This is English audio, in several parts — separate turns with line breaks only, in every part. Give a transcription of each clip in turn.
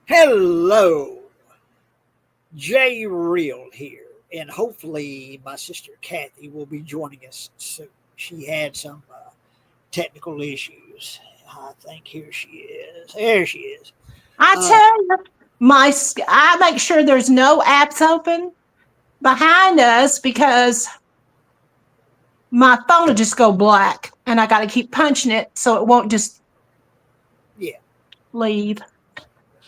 Hello, Jay Real here, and hopefully my sister Kathy will be joining us soon. She had some technical issues. I think here she is. There she is.
I
Uh,
tell you, I make sure there's no apps open behind us because my phone will just go black, and I got to keep punching it so it won't just
yeah,
leave.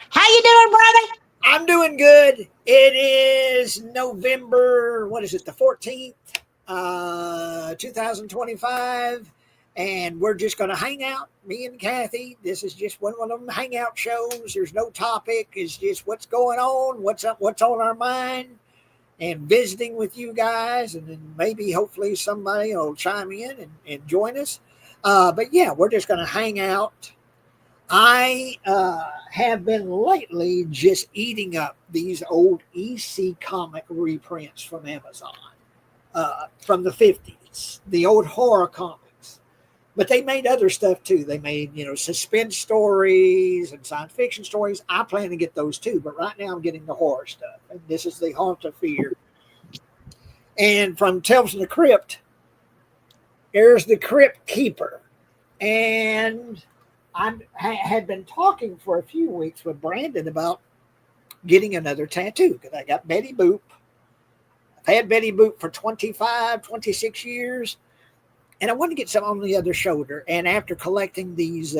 How you doing, brother?
I'm doing good. It is November. What is it? The 14th, 2025. And we're just going to hang out, me and Kathy. This is just one of them hangout shows. There's no topic. It's just what's going on, what's up, what's on our mind, and visiting with you guys. And then maybe, hopefully, somebody will chime in and join us. But yeah, we're just going to hang out. I have been lately just eating up these old EC comic reprints from Amazon from the 50s, the old horror comics. But they made other stuff too. They made, suspense stories and science fiction stories. I plan to get those too, but right now I'm getting the horror stuff. And this is the Haunt of Fear. And from Tales from the Crypt, there's the Crypt Keeper. And had been talking for a few weeks with Brandon about getting another tattoo because I got Betty Boop. I've had Betty Boop for 25, 26 years, and I wanted to get some on the other shoulder. And after collecting these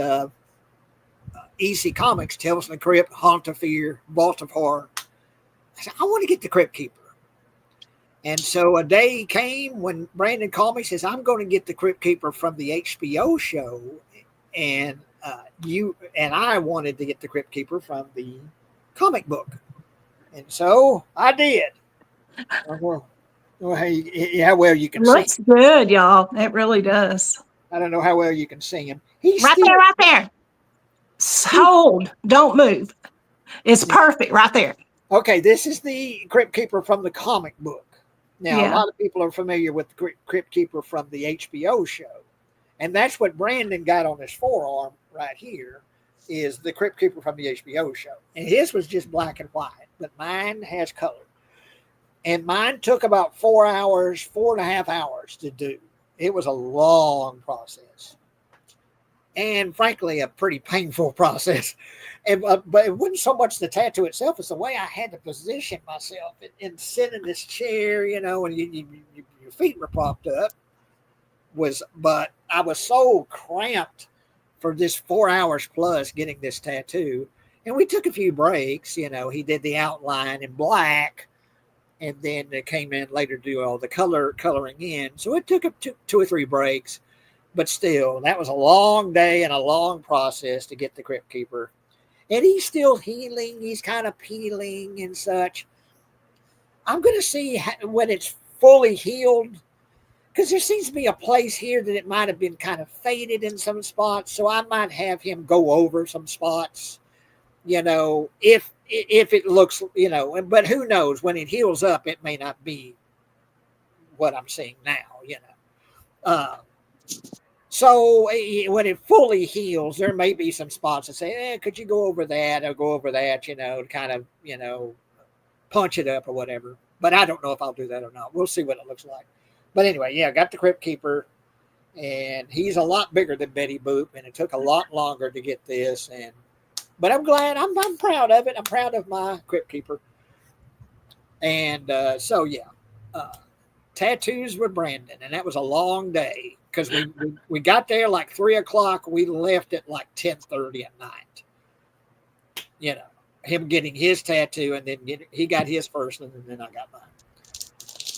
EC comics, Tales from the Crypt, Haunt of Fear, Vault of Horror, I said, I want to get the Crypt Keeper. And so a day came when Brandon called me, says, I'm going to get the Crypt Keeper from the HBO show. And you and I wanted to get the Crypt Keeper from the comic book. And so I did. Well, how well you can see
Looks
him.
good, y'all. It really does.
I don't know how well you can see him. He's
Right there,
still,
right there.
he,
Hold. Don't move. It's perfect right there.
okay, this is the Crypt Keeper from the comic book. Now, a
Yeah.
lot of people are familiar with the Crypt Keeper from the HBO show. And that's what Brandon got on his forearm right here is the Crypt Keeper from the HBO show. And his was just black and white, but mine has color. And mine took about 4 hours, 4.5 hours to do. It was a long process. And frankly, a pretty painful process. But it wasn't so much the tattoo itself, it's the way I had to position myself and sit in this chair, and your feet were propped up. But I was so cramped for this 4 hours plus getting this tattoo. And we took a few breaks. He did the outline in black, and then it came in later to do all the coloring in. So it took two or three breaks, but still, that was a long day and a long process to get the Crypt Keeper. And he's still healing. He's kind of peeling and such. I'm going to see when it's fully healed, because there seems to be a place here that it might have been kind of faded in some spots. So I might have him go over some spots, if it looks, but who knows, when it heals up, it may not be what I'm seeing now. So when it fully heals, there may be some spots that say, could you go over that or go over that, to kind of, punch it up or whatever. But I don't know if I'll do that or not. We'll see what it looks like. But anyway, yeah, got the Crypt Keeper, and he's a lot bigger than Betty Boop, and it took a lot longer to get this. But I'm glad. I'm proud of it. I'm proud of my Crypt Keeper. And so yeah, tattoos with Brandon, and that was a long day because we got there like 3 o'clock. We left at like 10:30 at night. Him getting his tattoo, and then he got his first, and then I got mine.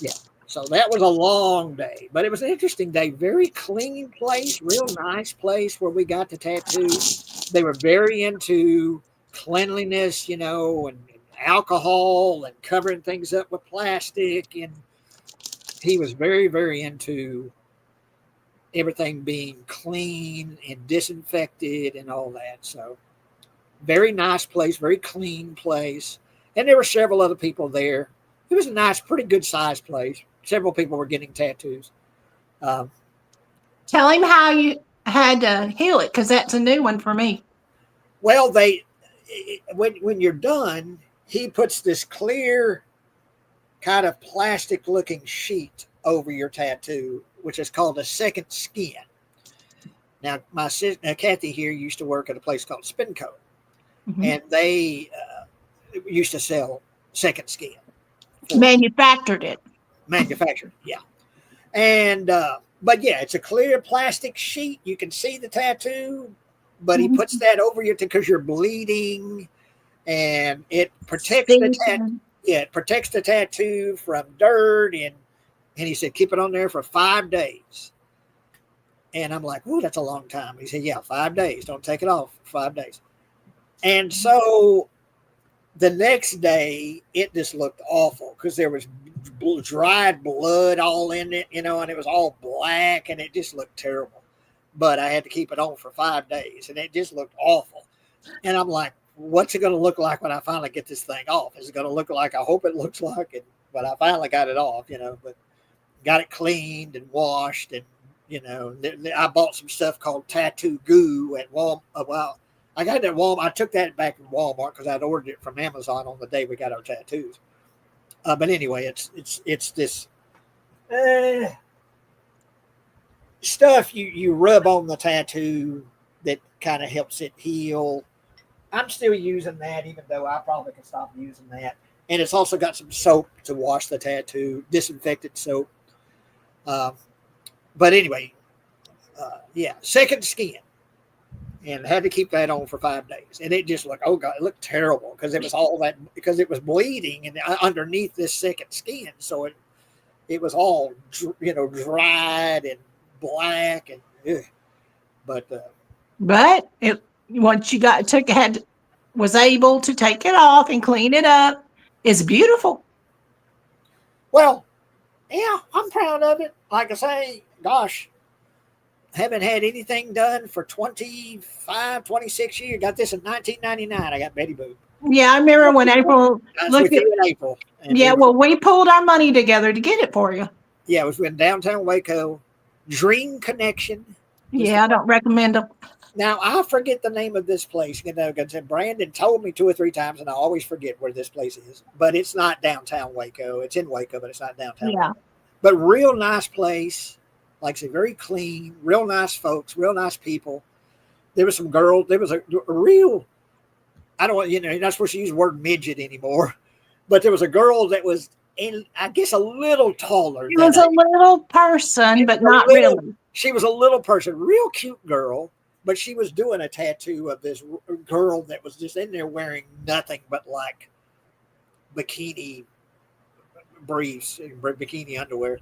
Yeah. So that was a long day, but it was an interesting day. Very clean place, real nice place where we got the tattoo. They were very into cleanliness, and alcohol and covering things up with plastic. And he was very, very into everything being clean and disinfected and all that. So very nice place, very clean place. And there were several other people there. It was a nice, pretty good sized place. Several people were getting tattoos. Um,
Tell him how you had to heal it because that's a new one for me.
well, when you're done, he puts this clear kind of plastic looking sheet over your tattoo, which is called a second skin. Now, my sister Kathy here used to work at a place called Spinco, and they used to sell second skin.
Manufactured it.
Manufactured, yeah. And but yeah, it's a clear plastic sheet. You can see the tattoo, but he puts that over you because you're bleeding, and it protects the tattoo. Yeah, it protects the tattoo from dirt, and he said keep it on there for 5 days. And I'm like, oh, that's a long time. He said, yeah, 5 days. Don't take it off for 5 days. And so the next day, it just looked awful because there was dried blood all in it, and it was all black, and it just looked terrible. But I had to keep it on for 5 days, and it just looked awful. And I'm like, what's it going to look like when I finally get this thing off? Is it going to look like I hope it looks like it? But I finally got it off, but got it cleaned and washed, and I bought some stuff called tattoo goo at Walmart. Well, I got it at Walmart. I took that back from Walmart because I'd ordered it from Amazon on the day we got our tattoos. But anyway, it's this stuff you rub on the tattoo that kind of helps it heal. I'm still using that, even though I probably can stop using that. And it's also got some soap to wash the tattoo, disinfectant soap. But anyway, yeah, second skin, and had to keep that on for 5 days, and it just looked, oh God, it looked terrible because it was all that, because it was bleeding and underneath this second skin, so it was all dried and black and but
it once you was able to take it off and clean it up, it's beautiful.
Well, yeah, I'm proud of it. Like I say, gosh, haven't had anything done for 25, 26 years. Got this in 1999. I got Betty Boop.
Yeah, I remember when April
looked at in April.
Yeah, well, we pulled our money together to get it for you.
Yeah, it was in downtown Waco. Dream Connection.
Yeah, I don't recommend them.
Now, I forget the name of this place, because Brandon told me 2 or 3 times, and I always forget where this place is. But it's not downtown Waco. It's in Waco, but it's not downtown.
Yeah.
But real nice place. Like I say, very clean, real nice folks, real nice people. There was some girl. There was a real, I don't want, you're not supposed to use the word midget anymore. But there was a girl that was, I guess, a little taller.
She was a little person, but not really.
She was a little person, real cute girl. But she was doing a tattoo of this girl that was just in there wearing nothing but like bikini briefs, bikini underwear,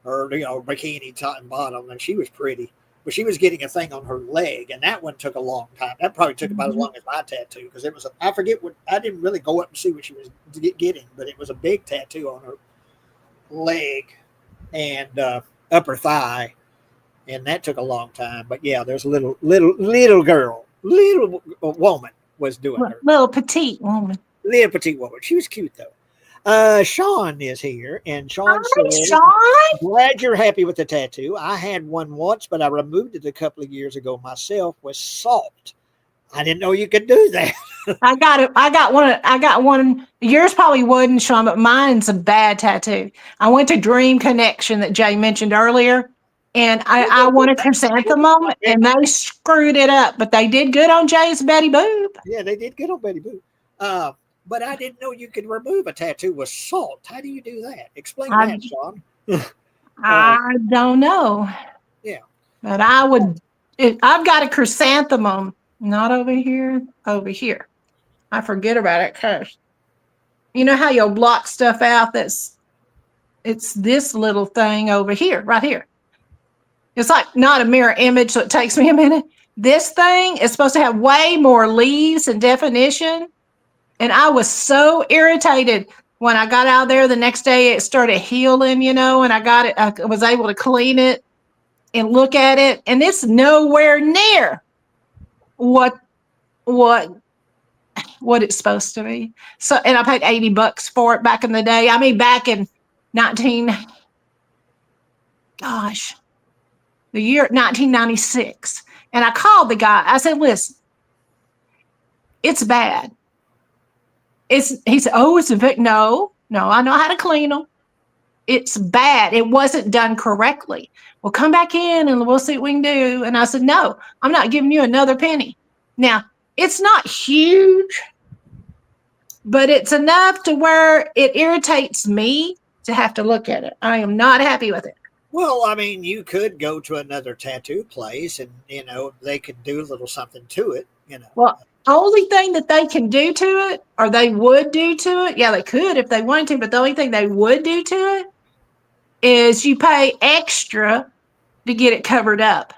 or bikini top and bottom, and she was pretty. But she was getting a thing on her leg, and that one took a long time. That probably took about as long as my tattoo, because it was I forget what, I didn't really go up and see what she was getting, but it was a big tattoo on her leg and upper thigh. And that took a long time. But yeah, there's a little girl, little woman was doing her.
Little petite woman.
Little petite woman. She was cute though. Sean is here, and Sean said,
Sean?
glad you're happy with the tattoo. I had one once, but I removed it a couple of years ago myself with salt. I didn't know you could do that.
I got it. I got one. Yours probably wouldn't, Sean, but mine's a bad tattoo. I went to Dream Connection that Jay mentioned earlier. And I wanted chrysanthemum, and they screwed it up. But they did good on Jay's Betty Boop.
Yeah, they did good on Betty Boop. But I didn't know you could remove a tattoo with salt. How do you do that? Explain that, Sean.
I don't know.
Yeah.
But I would. I've got a chrysanthemum, not over here, over here. I forget about it because you know how you'll block stuff out. It's this little thing over here, right here. It's like not a mirror image, so it takes me a minute. This thing is supposed to have way more leaves and definition. And I was so irritated when I got out there the next day. It started healing, and I got it. I was able to clean it and look at it. And it's nowhere near what it's supposed to be. So, and I paid $80 for it back in the day. I mean, back in the year 1996. And I called the guy. I said, listen, It's bad. He said, oh, it's a bit. No, I know how to clean them. It's bad. It wasn't done correctly. Well, come back in and we'll see what we can do. And I said, no, I'm not giving you another penny. Now, it's not huge, but it's enough to where it irritates me to have to look at it. I am not happy with it.
Well, I mean, you could go to another tattoo place and, they could do a little something to it,
Well, only thing that they can do to it, or they would do to it, yeah, they could if they wanted to, but the only thing they would do to it is you pay extra to get it covered up.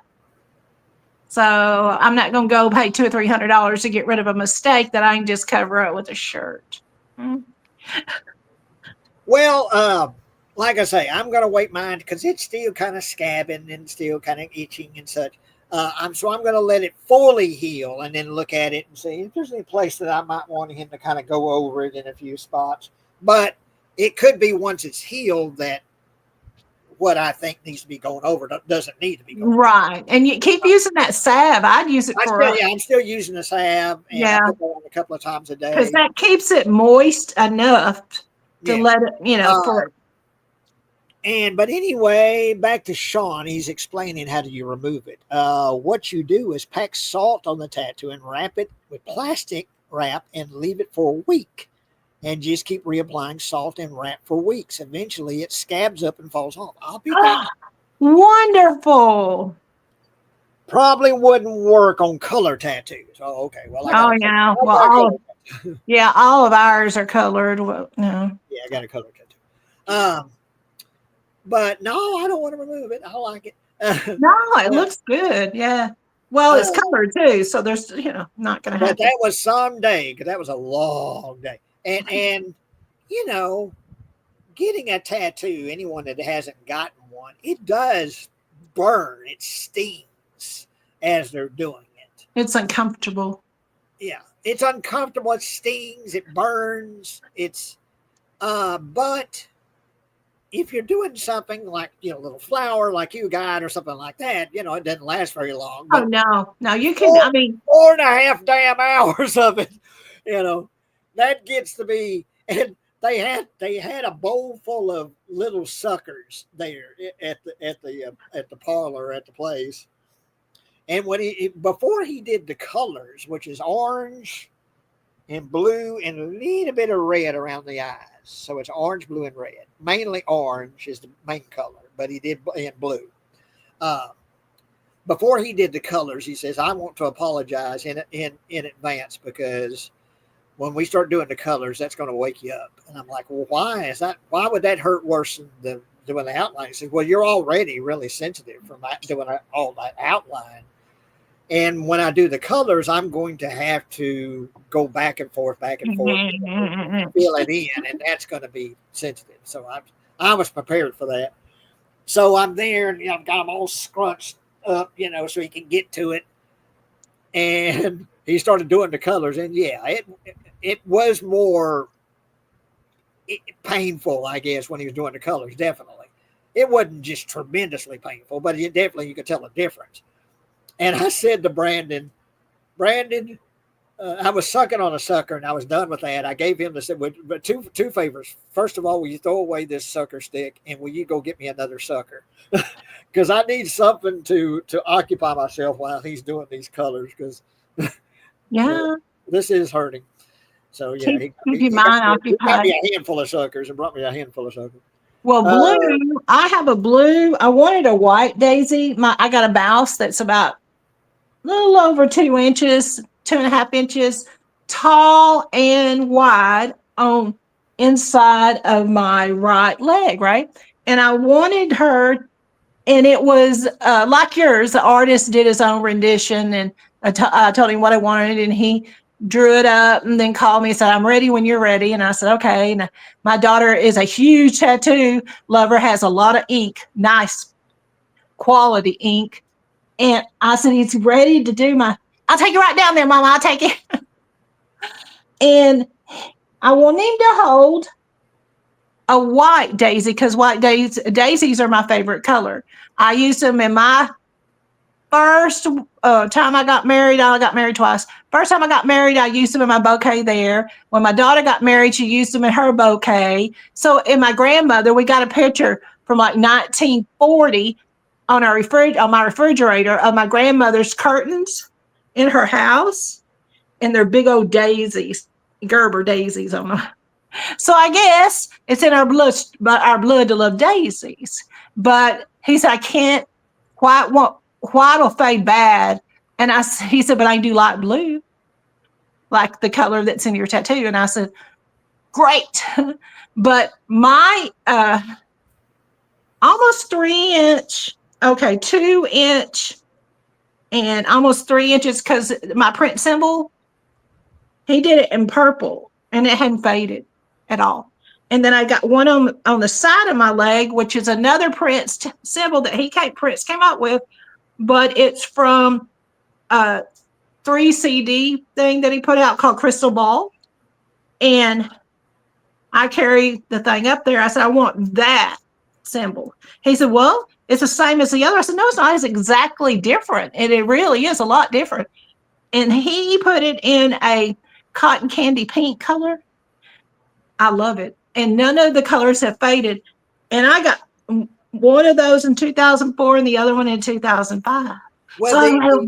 So I'm not going to go pay $200 or $300 to get rid of a mistake that I can just cover up with a shirt.
Well, like I say, I'm going to wait mine because it's still kind of scabbing and still kind of itching and such. I'm going to let it fully heal and then look at it and see if there's any place that I might want him to kind of go over it in a few spots. But it could be once it's healed that what I think needs to be going over doesn't need to be going
right. And you keep using that salve. I'd use it for.
I'm still using the salve. And I put it on a couple of times a day
because that keeps it moist enough to let it, for.
But anyway, back to Sean. He's explaining how do you remove it. What you do is pack salt on the tattoo and wrap it with plastic wrap and leave it for a week. And just keep reapplying salt and wrap for weeks. Eventually, it scabs up and falls off. I'll be back.
Wonderful.
Probably wouldn't work on color tattoos. Oh, okay. Well,
yeah. Well, all of ours are colored. Well, no.
Yeah, I got a color tattoo. But no, I don't want to remove it. I like it.
No, it looks good. Yeah. Well, it's colored too, so there's not going to happen.
But that was some day because that was a long day, and getting a tattoo. Anyone that hasn't gotten one, it does burn. It stings as they're doing it.
It's uncomfortable.
Yeah, it's uncomfortable. It stings. It burns. It's but if you're doing something like, a little flower like you got or something like that, it doesn't last very long.
Oh, no, you can,
4.5 damn hours of it, that gets to be, and they had a bowl full of little suckers there at the parlor at the place. And before he did the colors, which is orange and blue and a little bit of red around the eyes. So it's orange, blue, and red. Mainly orange is the main color, but he did in blue. Before he did the colors, he says, I want to apologize in advance because when we start doing the colors, that's going to wake you up. And I'm like, well, why is that? Why would that hurt worse than doing the outline? He says, well, you're already really sensitive from doing all that outline. And when I do the colors, I'm going to have to go back and forth, feel it in, and that's going to be sensitive. So I was prepared for that. So I'm there, and I've got them all scrunched up, so he can get to it. And he started doing the colors, and it was more painful, I guess, when he was doing the colors. Definitely, it wasn't just tremendously painful, but you could tell a difference. And I said to Brandon, I was sucking on a sucker and I was done with that. I gave him but two favors. First of all, will you throw away this sucker stick and will you go get me another sucker? Because I need something to occupy myself while he's doing these colors. Because this is hurting. So
keep your mind occupied.
He got me a handful of suckers and brought me a handful of suckers.
Well, blue. I have a blue. I wanted a white daisy. I got a mouse that's about a little over 2 inches, 2.5 inches tall and wide on inside of my right leg, right? And I wanted her, and it was like yours. The artist did his own rendition, and I told him what I wanted, and he drew it up and then called me and said, I'm ready when you're ready. And I said, okay. And my daughter is a huge tattoo lover, has a lot of ink, nice quality ink. And I said, he's ready to do I'll take it right down there, Mama. I'll take it. And I want him to hold a white daisy because white daisies are my favorite color. I use them in my first time I got married, I got married twice. First time I got married, I used them in my bouquet there. When my daughter got married, she used them in her bouquet. So in my grandmother, we got a picture from like 1940 on my refrigerator of my grandmother's curtains in her house, and they're big old daisies, Gerber daisies on them. So I guess it's in our blood to love daisies. But he said, I can't white will fade bad. And he said, but I do light blue, like the color that's in your tattoo. And I said, great. But my almost 3-inch, 2-inch and almost 3 inches, because my print symbol, he did it in purple and it hadn't faded at all. And then I got one on the side of my leg, which is another Prince symbol that Prince came up with, but it's from a 3 CD thing that he put out called Crystal Ball. And I carry the thing up there. I said, I want that symbol. He said, well, it's the same as the other. I said, no, it's not. It's exactly different. And it really is a lot different. And he put it in a cotton candy pink color. I love it. And none of the colors have faded. And I got one of those in 2004 and the other one in 2005.
Well,
so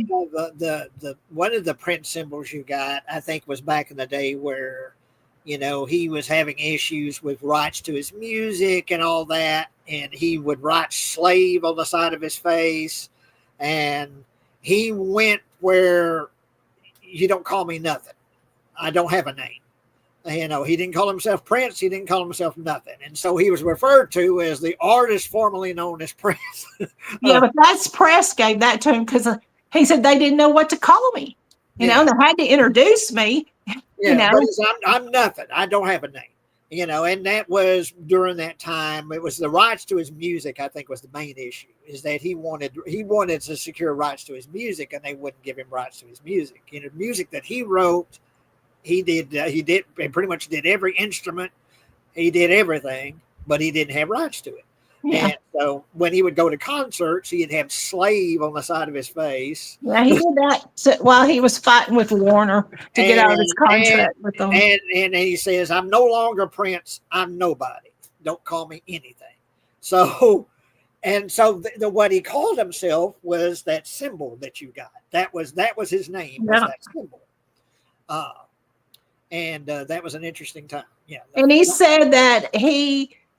the one of the print symbols you got, I think, was back in the day where, he was having issues with rights to his music and all that. And he would write slave on the side of his face. And he went where you don't call me nothing. I don't have a name. He didn't call himself Prince. He didn't call himself nothing. And so he was referred to as the artist formerly known as Prince.
Yeah, but that's press gave that to him because he said they didn't know what to call me. They had to introduce me.
Yeah, but I'm nothing. I don't have a name. And that was during that time. It was the rights to his music, I think, was the main issue, is that he wanted to secure rights to his music, and they wouldn't give him rights to his music. Music that he wrote, he pretty much did every instrument. He did everything, but he didn't have rights to it. Yeah. And so when he would go to concerts, he'd have slave on the side of his face.
Yeah, he did that while he was fighting with Warner to get out of his contract with them.
And he says, I'm no longer Prince. I'm nobody. Don't call me anything. So, what he called himself was that symbol that you got. That was his name, was that symbol. And that was an interesting time. Yeah.
And he said that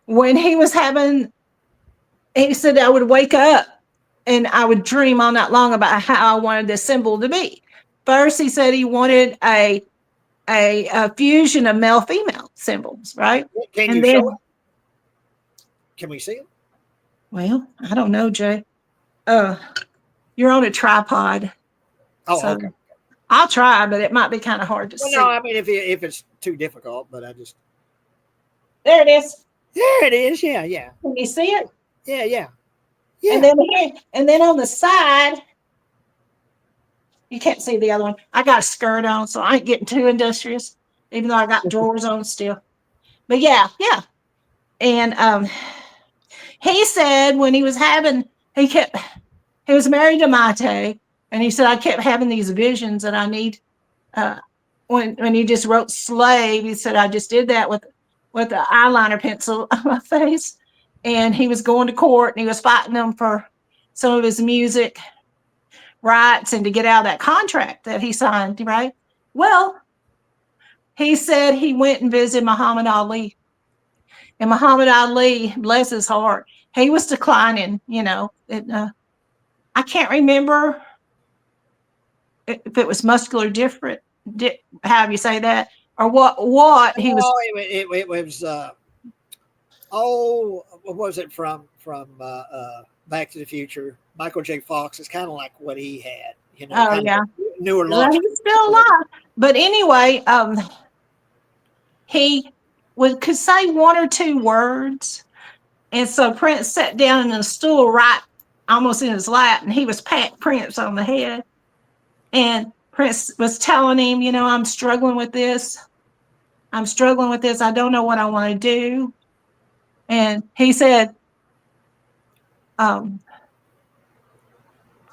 when he was he said I would wake up and I would dream all night long about how I wanted this symbol to be. First, he said he wanted a fusion of male-female symbols, right?
Can you show it? Can we see it?
Well, I don't know, Jay. You're on a tripod.
Oh, so okay.
I'll try, but it might be kind of hard to see.
No, I mean, if it's too difficult, but I just...
There it is.
There it is, yeah.
Can you see it?
Yeah.
And then on the side, you can't see the other one. I got a skirt on, so I ain't getting too industrious, even though I got drawers on still. But yeah. And he said when he was he was married to Maite, and he said I kept having these visions that I need. When he just wrote slave, he said I just did that with the eyeliner pencil on my face. And he was going to court and he was fighting them for some of his music rights and to get out of that contract that he signed, right? Well, he said he went and visited Muhammad Ali. And Muhammad Ali, bless his heart, he was declining, I can't remember if it was muscular different, how do you say that? Or what he was.
It was, what was it from Back to the Future? Michael J. Fox is kind of like what he had,
Oh, yeah.
Newer
well, he's still alive. But anyway, he could say one or two words. And so Prince sat down in a stool right almost in his lap, and he was patting Prince on the head. And Prince was telling him, I'm struggling with this. I don't know what I want to do. And he said,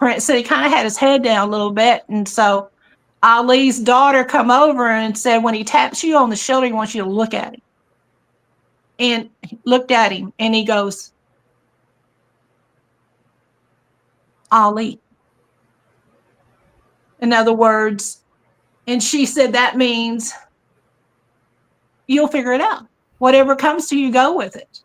Prince said he kind of had his head down a little bit. And so Ali's daughter come over and said, when he taps you on the shoulder, he wants you to look at him. And he looked at him and he goes, Ali. In other words, and she said, that means you'll figure it out. Whatever comes to you, go with it.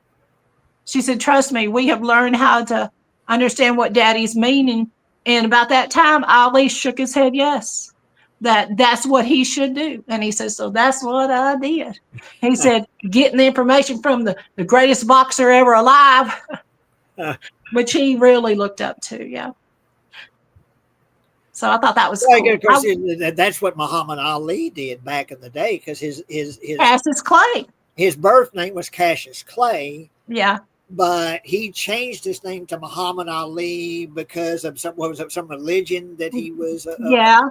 She said, trust me, we have learned how to understand what daddy's meaning. And about that time, Ali shook his head, yes, that's what he should do. And he said, so that's what I did. He said, getting the information from the greatest boxer ever alive, which he really looked up to. Yeah. So I thought that was cool.
Of course, that's what Muhammad Ali did back in the day, because his
Cassius Clay.
His birth name was Cassius Clay.
Yeah.
But he changed his name to Muhammad Ali because of some religion that he was.
Yeah.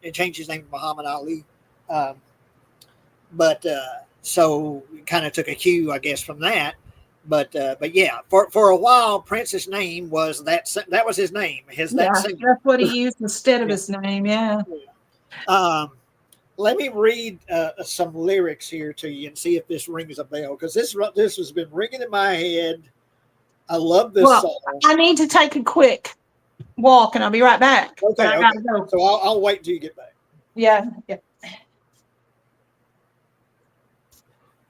It changed his name to Muhammad Ali. So kind of took a cue, I guess, from that. But yeah, for a while, Prince's name was that was his name.
That's what he used instead of his name. Yeah.
Let me read some lyrics here to you and see if this rings a bell, because this has been ringing in my head. I love this song.
I need to take a quick walk, and I'll be right back.
Okay. Go. So I'll wait until you get back.
Yeah.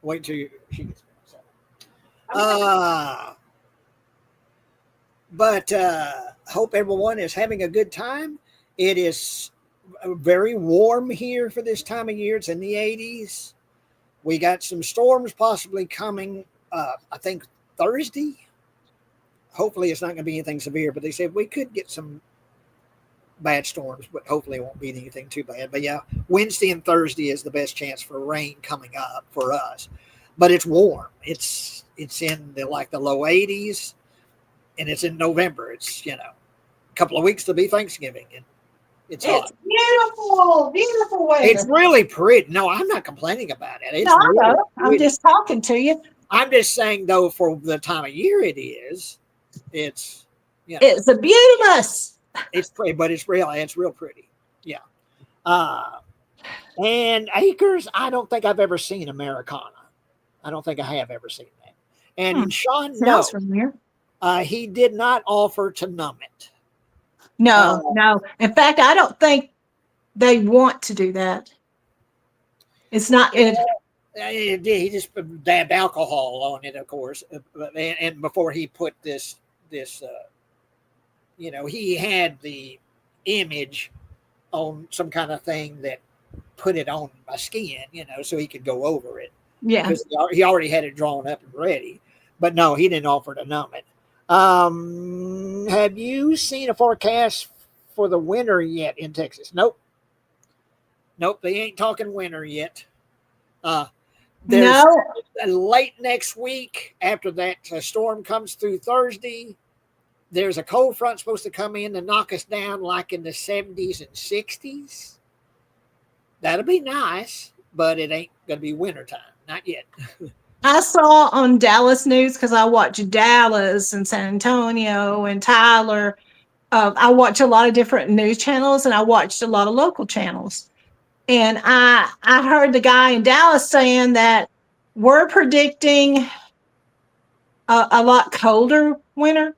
Wait until she gets back. But hope everyone is having a good time. It is very warm here for this time of year. It's in the 80s. We got some storms possibly coming, I think Thursday. Hopefully it's not going to be anything severe, but they said we could get some bad storms, but hopefully it won't be anything too bad. But yeah, Wednesday and Thursday is the best chance for rain coming up for us. But it's warm. It's in the low 80s, and it's in November. It's, a couple of weeks to be Thanksgiving, and it's hot.
Beautiful weather.
It's really pretty. No, I'm not complaining about it. It's really
I'm just talking to you.
I'm just saying, though, for the time of year it is, it's
it's a beautiful.
It's pretty, but it's real pretty. Yeah. And Acres, I don't think I've ever seen Americana. I don't think I have ever seen that. And Sean,
sounds familiar.
He did not offer to numb it.
No. In fact, I don't think they want to do that. It's not it.
He just dabbed alcohol on it, of course. And before he put this, he had the image on some kind of thing that put it on my skin, so he could go over it.
Yeah.
Because he already had it drawn up and ready. But no, he didn't offer to numb it. Have you seen a forecast for the winter yet in Texas? Nope, they ain't talking winter yet.
No.
Late next week, after that storm comes through Thursday, there's a cold front supposed to come in and knock us down like in the 70s and 60s. That'll be nice, but it ain't going to be wintertime. Not yet.
I saw on Dallas News, because I watch Dallas and San Antonio and Tyler. I watch a lot of different news channels, and I watched a lot of local channels. And I heard the guy in Dallas saying that we're predicting a lot colder winter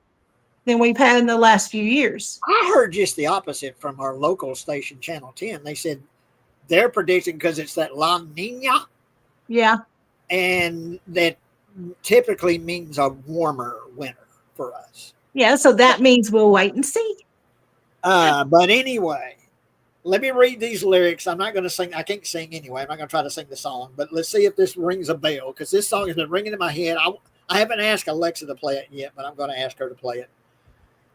than we've had in the last few years.
I heard just the opposite from our local station, Channel 10. They said they're predicting, because it's that La Nina.
Yeah.
And that typically means a warmer winter for us.
Yeah, so that means we'll wait and see.
But anyway, let me read these lyrics. I'm not going to sing. I can't sing anyway. I'm not going to try to sing the song. But let's see if this rings a bell, because this song has been ringing in my head. I haven't asked Alexa to play it yet, but I'm going to ask her to play it.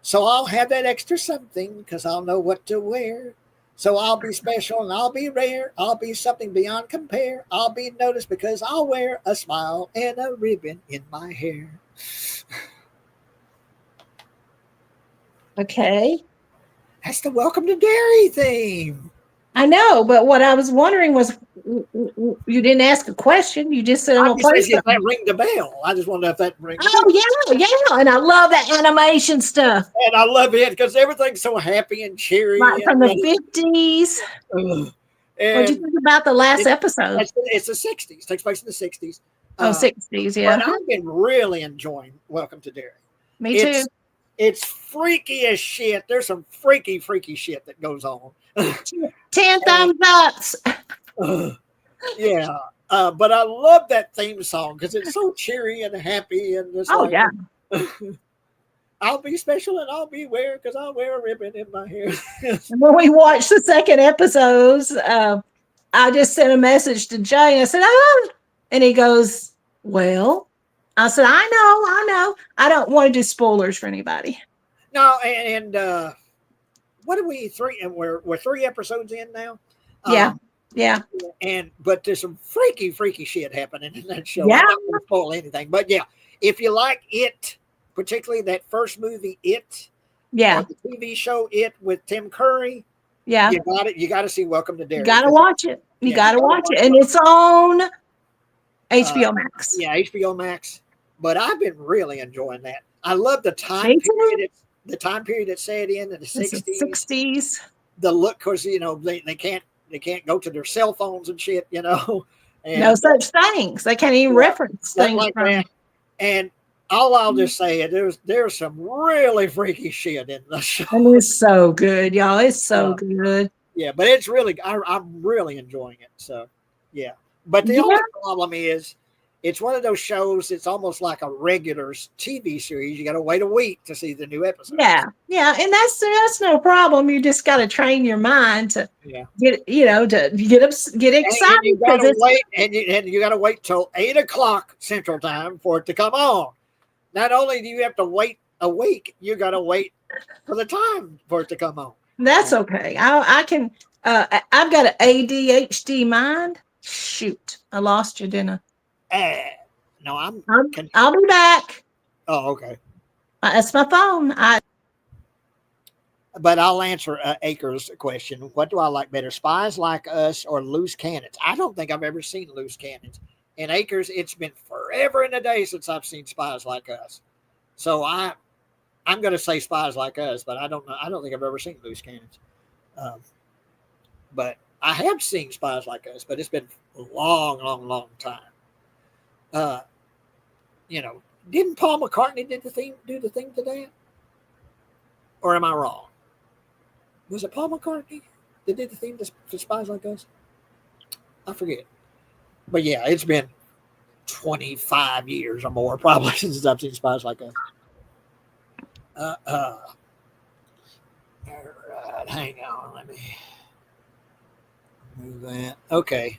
So I'll have that extra something, because I'll know what to wear. So I'll be special and I'll be rare. I'll be something beyond compare. I'll be noticed because I'll wear a smile and a ribbon in my hair.
Okay.
That's the Welcome to Dairy theme.
I know, but what I was wondering was, You didn't ask a question. You just said I'm
I
gonna
just
play
said, if that
something.
ring the bell. I just wonder if that rings.
Oh yeah, and I love that animation stuff,
And I love it because everything's so happy and cheery.
like from
And,
the 50s. What'd you
and
think about the last
it,
episode?
it's the 60s, takes place in the 60s.
Oh,
Uh,
60s,
but
yeah.
I've been really enjoying Welcome to Derry.
Me too.
It's freaky as shit. There's some freaky shit that goes on.
10 thumbs ups.
Yeah. But I love that theme song because it's so cheery and happy and just
Oh
like,
yeah.
I'll be special and I'll be wear because I'll wear a ribbon in my hair.
And when we watched the second episodes, I just sent a message to Jay. I said, "Oh," and he goes, "Well," I said, I know. I don't want to do spoilers for anybody."
No, and what are we three? And we're 3 episodes in now.
Yeah, yeah,
But there's some freaky shit happening in that show.
yeah,
I'm not going to spoil anything, but yeah, if you like it, particularly that first movie, It,
yeah,
or the TV show It with Tim Curry,
yeah.
you got it. You got to see Welcome to Derry.
You gotta watch it. You
Yeah,
gotta
you gotta
watch it,
watch
and
it.
it's on HBO Max.
Yeah, HBO Max. But I've been really enjoying that. I love the time
Me too.
period. The time period it set in the
It's the
60s.
60s.
The look, because they can't go to their cell phones and shit, and
No such things. They can't even
Yeah,
reference
nothing
things
like
from.
that. And all I'll just say is there's some really freaky shit in the show.
And it's so good, y'all. It's so good.
Yeah, but it's really I'm really enjoying it. So yeah, but the
Yeah.
only problem is it's one of those shows. It's almost like a regular TV series. You got to wait a week to see the new episode.
Yeah, yeah, and that's no problem. You just got to train your mind to
Yeah.
get get excited
And you
because
gotta
it's
wait, and you gotta wait till 8 o'clock Central Time for it to come on. Not only do you have to wait a week, you gotta wait for the time for it to come on.
that's okay. I can. I've got an ADHD mind. Shoot, I lost you, didn't
No,
I? I'll be back.
Oh, okay.
That's my phone.
But I'll answer Acres' question. What do I like better, Spies Like Us or Loose Cannons? I don't think I've ever seen Loose Cannons. And Acres, it's been forever and a day since I've seen Spies Like Us. So I'm going to say Spies Like Us, but I don't know. I don't think I've ever seen Loose Cannons. But I have seen Spies Like Us, but it's been a long time. Didn't Paul McCartney do the theme to that? Or am I wrong? Was it Paul McCartney that did the theme to Spies Like Us? I forget. But yeah, it's been 25 years or more probably since I've seen Spies Like Us. All right, hang on. Let me move that. Okay.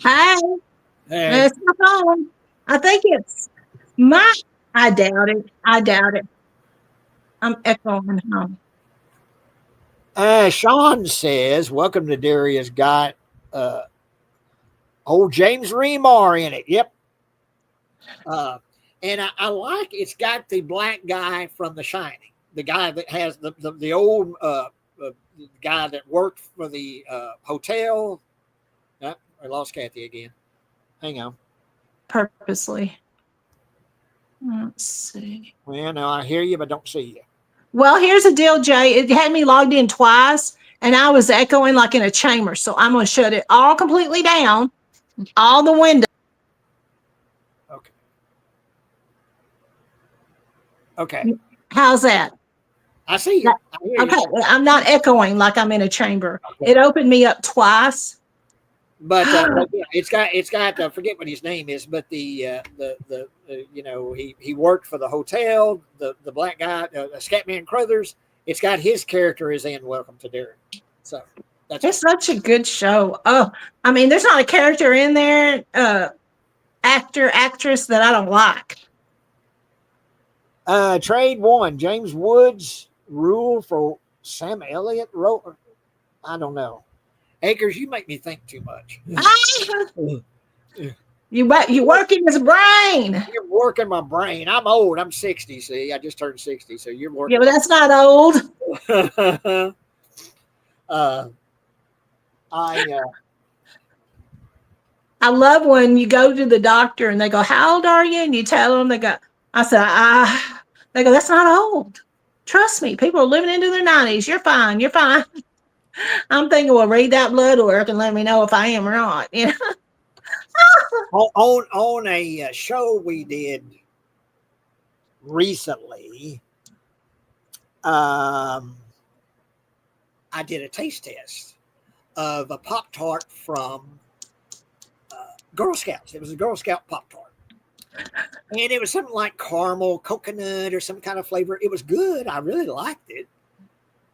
Hi,
Hey.
that's my phone. I think it's my. I doubt it. I'm echoing home.
Sean says, "Welcome to Derry has got old James Remar in it." Yep. And I like it's got the black guy from The Shining, the guy that has the old guy that worked for the hotel. I lost Kathy again. Hang on.
Purposely. Let's see.
Well, no, I hear you, but don't see you.
Well, here's the deal, Jay. It had me logged in twice, and I was echoing like in a chamber. So I'm going to shut it all completely down, all the windows.
Okay.
How's that?
I see you. I hear
Okay,
you.
I'm not echoing like I'm in a chamber.
Okay.
It opened me up twice.
But yeah, it's got I forget what his name is, but the he worked for the hotel, the black guy, Scatman Crothers. It's got his character is in Welcome to Derry. So that's
It's such a good show. Oh, I mean, there's not a character in there, actress that I don't like.
Trade one. James Woods rule for Sam Elliott wrote. I don't know. Acres, you make me think too much.
You working his brain.
You're working my brain. I'm old. I'm 60. See, I just turned 60. So you're working.
Yeah, but that's not old. I love when you go to the doctor and they go, "How old are you?" And you tell them, I said, they go, "That's not old. Trust me, people are living into their 90s. You're fine. You're fine." I'm thinking, well, read that blood work and let me know if I am or not. You know?
On a show we did recently, I did a taste test of a Pop Tart from Girl Scouts. It was a Girl Scout Pop Tart. And it was something like caramel, coconut, or some kind of flavor. It was good. I really liked it.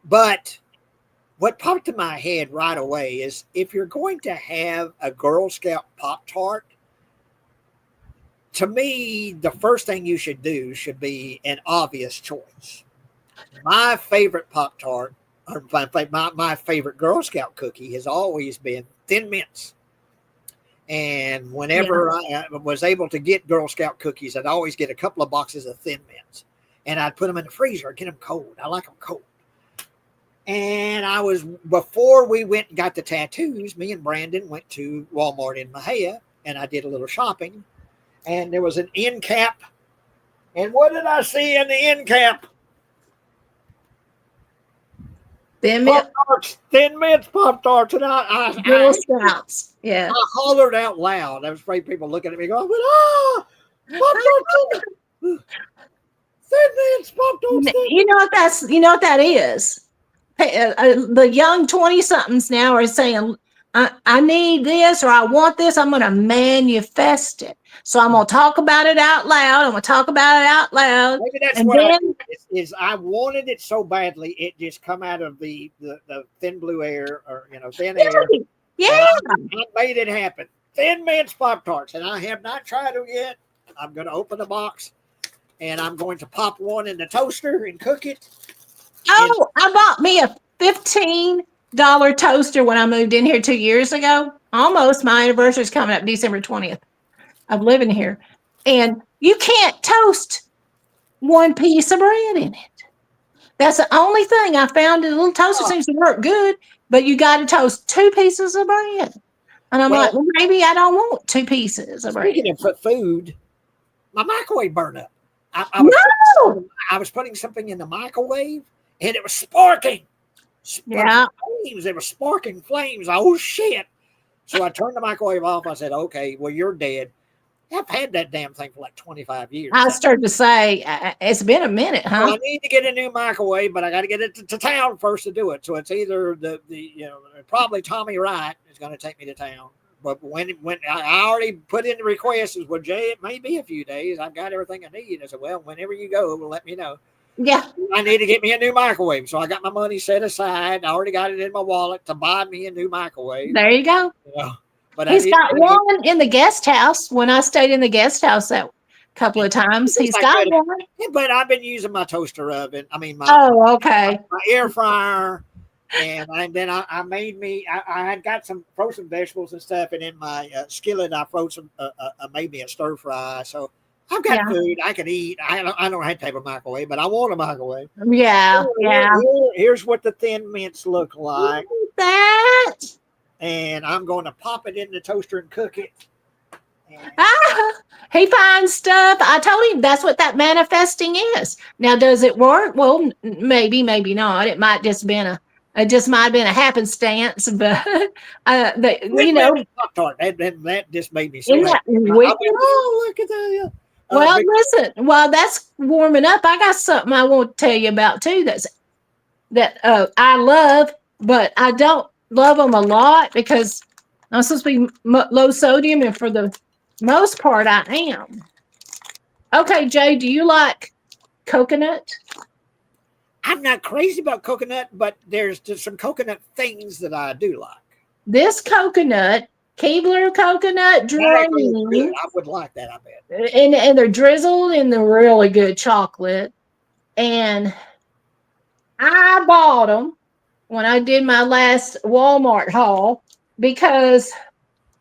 But what popped in my head right away is if you're going to have a Girl Scout Pop Tart, to me, the first thing you should do should be an obvious choice. My favorite Pop Tart, or my favorite Girl Scout cookie, has always been Thin Mints. And whenever I was able to get Girl Scout cookies, I'd always get a couple of boxes of Thin Mints, and I'd put them in the freezer. I'd get them cold. I like them cold. And before we went and got the tattoos, me and Brandon went to Walmart in Mexia, and I did a little shopping. And there was an end cap. And what did I see in the end cap?
Thin Mints.
Thin Mints Pop Tarts. And
Girl Scouts. Yeah.
I hollered out loud. I was afraid people looking at me going, Pop Tarts. Thin Mints Pop Tarts.
You know what that is? The young 20-somethings now are saying, I need this, or I want this. I'm going to manifest it. So I'm going to talk about it out loud.
Maybe that's what I wanted it so badly. It just come out of the thin blue air, or thin air.
Yeah.
I made it happen. Thin Mints Pop Tarts, and I have not tried them yet. I'm going to open the box, and I'm going to pop one in the toaster and cook it.
Oh, I bought me a $15 toaster when I moved in here 2 years ago. Almost. My anniversary is coming up December 20th of living here. And you can't toast one piece of bread in it. That's the only thing I found. The little toaster seems to work good, but you got to toast 2 pieces of bread. And I'm like, well, maybe I don't want 2 pieces of bread.
Speaking of food, my microwave burned up. I was putting something in the microwave, and it was sparking. Flames. It was sparking flames. Oh, shit. So I turned the microwave off. I said, okay, well, you're dead. I've had that damn thing for like 25 years.
I started to say, it's been a minute, huh?
Well, I need to get a new microwave, but I got to get it to town first to do it. So it's either probably Tommy Wright is going to take me to town. But when I already put in the request, is, well, Jay, it may be a few days. I've got everything I need. I said, well, whenever you go, let me know.
Yeah.
I need to get me a new microwave. So I got my money set aside. I already got it in my wallet to buy me a new microwave.
There you go.
But
he's got one in the guest house. When I stayed in the guest house that couple of times, he's got one.
Yeah, but I've been using my toaster oven. I mean,
okay.
My air fryer. And then I had got some frozen vegetables and stuff. And in my skillet, I made me a stir fry. So I've got food I can eat. I don't have to have a microwave, but I want a microwave.
Yeah.
Here's what the Thin Mints look like.
Look at that.
And I'm going to pop it in the toaster and cook it.
He finds stuff. I told him that's what that manifesting is. Now, does it work? Well, maybe not. It might just been a happenstance, but
Pop-Tart. That just made me so happy. Oh, look at that.
Well, listen, while that's warming up, I got something I want to tell you about too. That I love, but I don't love them a lot because I'm supposed to be low sodium, and for the most part, I am. Okay, Jay, do you like coconut?
I'm not crazy about coconut, but there's just some coconut things that I do like.
This coconut, Keebler coconut dream.
I would like that, I bet.
And they're drizzled in the really good chocolate. And I bought them when I did my last Walmart haul because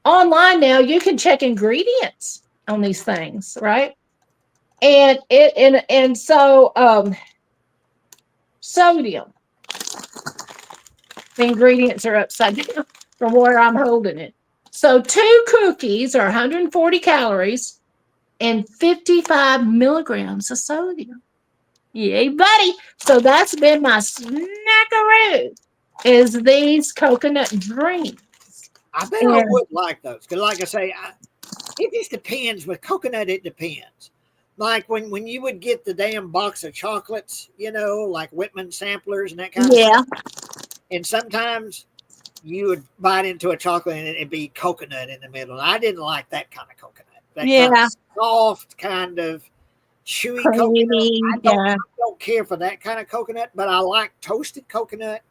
online now you can check ingredients on these things, right? And so sodium. The ingredients are upside down from where I'm holding it. So 2 cookies are 140 calories and 55 milligrams of sodium. Yay, buddy. So that's been my snackaroo, is these coconut drinks.
I bet I
And
would like those because, like I say, it just depends. With coconut, it depends. Like when you would get the damn box of chocolates, like Whitman samplers and that kind of
yeah,
stuff. And sometimes you would bite into a chocolate and it'd be coconut in the middle. And I didn't like that kind of coconut. That kind
yeah,
of soft, kind of chewy coconut.
creamy. Yeah,
I don't care for that kind of coconut, but I like toasted coconut.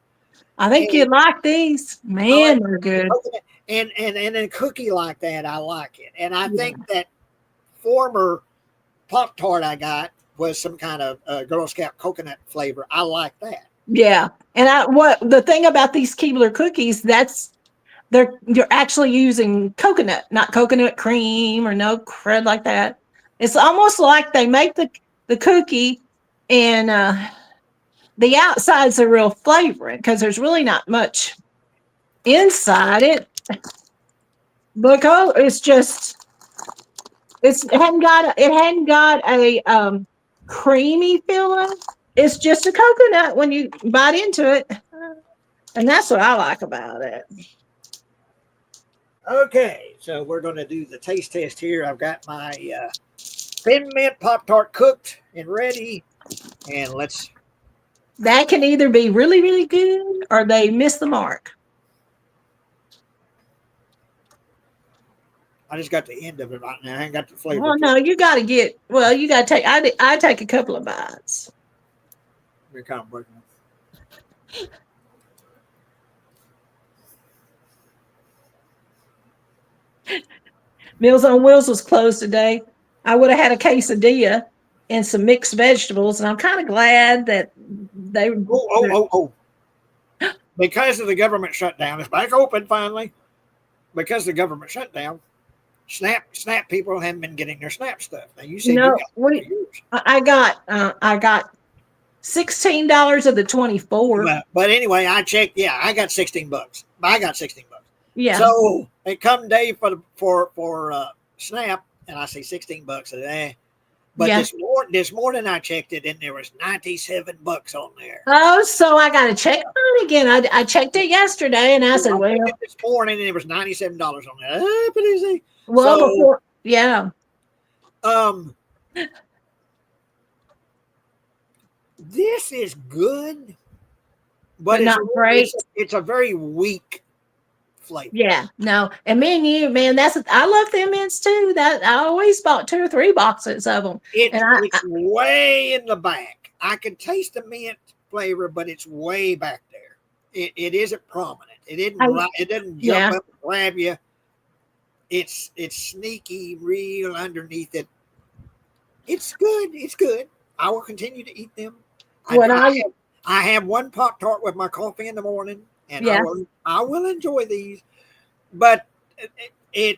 I think
And
you'd like these.
I
Man,
like
they're good.
coconut. And a cookie like that, I like it. And I
Yeah.
think that former Pop-Tart I got was some kind of Girl Scout coconut flavor. I like that.
Yeah. And what the thing about these Keebler cookies, you're actually using coconut, not coconut cream or no crud like that. It's almost like they make the cookie and the outside's a real flavoring because there's really not much inside it. Because it hadn't got a creamy feeling. It's just a coconut when you bite into it. And that's what I like about it.
Okay, so we're going to do the taste test here. I've got my Thin Mint Pop-Tart cooked and ready. And
That can either be really, really good or they miss the mark.
I just got the end of it right now. I ain't got the flavor.
Oh no, you got to take. I take a couple of bites.
We're kind of breaking
Meals on Wheels was closed today. I would have had a quesadilla and some mixed vegetables, and I'm kind of glad that they.
Oh. Because of the government shutdown, it's back open finally. Because of the government shutdown, SNAP people haven't been getting their SNAP stuff. Now you said
I got $16 of the 24.
But anyway, I checked. Yeah, I got $16. I got $16.
Yeah.
So it come day for SNAP, and I say $16 a day. But
Yeah.
this morning I checked it, and there was $97 on there.
Oh, so I got to check it again. I checked it yesterday, and I said, well,
this morning, and there was $97 on there. But easy.
Well, before, yeah.
This is good, but
not great.
It's a very weak flavor.
Yeah, no. And me and you, man, I love Thin Mints too. That I always bought 2 or 3 boxes of them.
It's way in the back. I can taste the mint flavor, but it's way back there. It isn't prominent. It doesn't jump up and grab you. It's sneaky, real underneath it. It's good. It's good. I will continue to eat them. I have one Pop-Tart with my coffee in the morning, and I will enjoy these, but it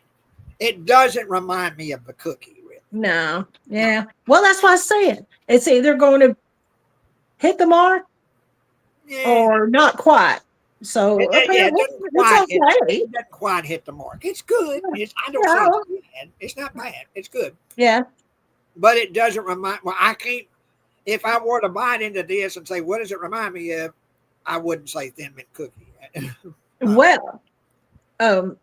doesn't remind me of the cookie, really.
No. Yeah. Well, that's what I said. It's either going to hit the mark or not quite. So
it doesn't quite hit the mark. It's good. I don't say it's bad. It's not bad. It's good.
Yeah.
But it doesn't remind. Well, I can't. If I were to bite into this and say, "What does it remind me of?" I wouldn't say Thin Mint cookie.
Well, when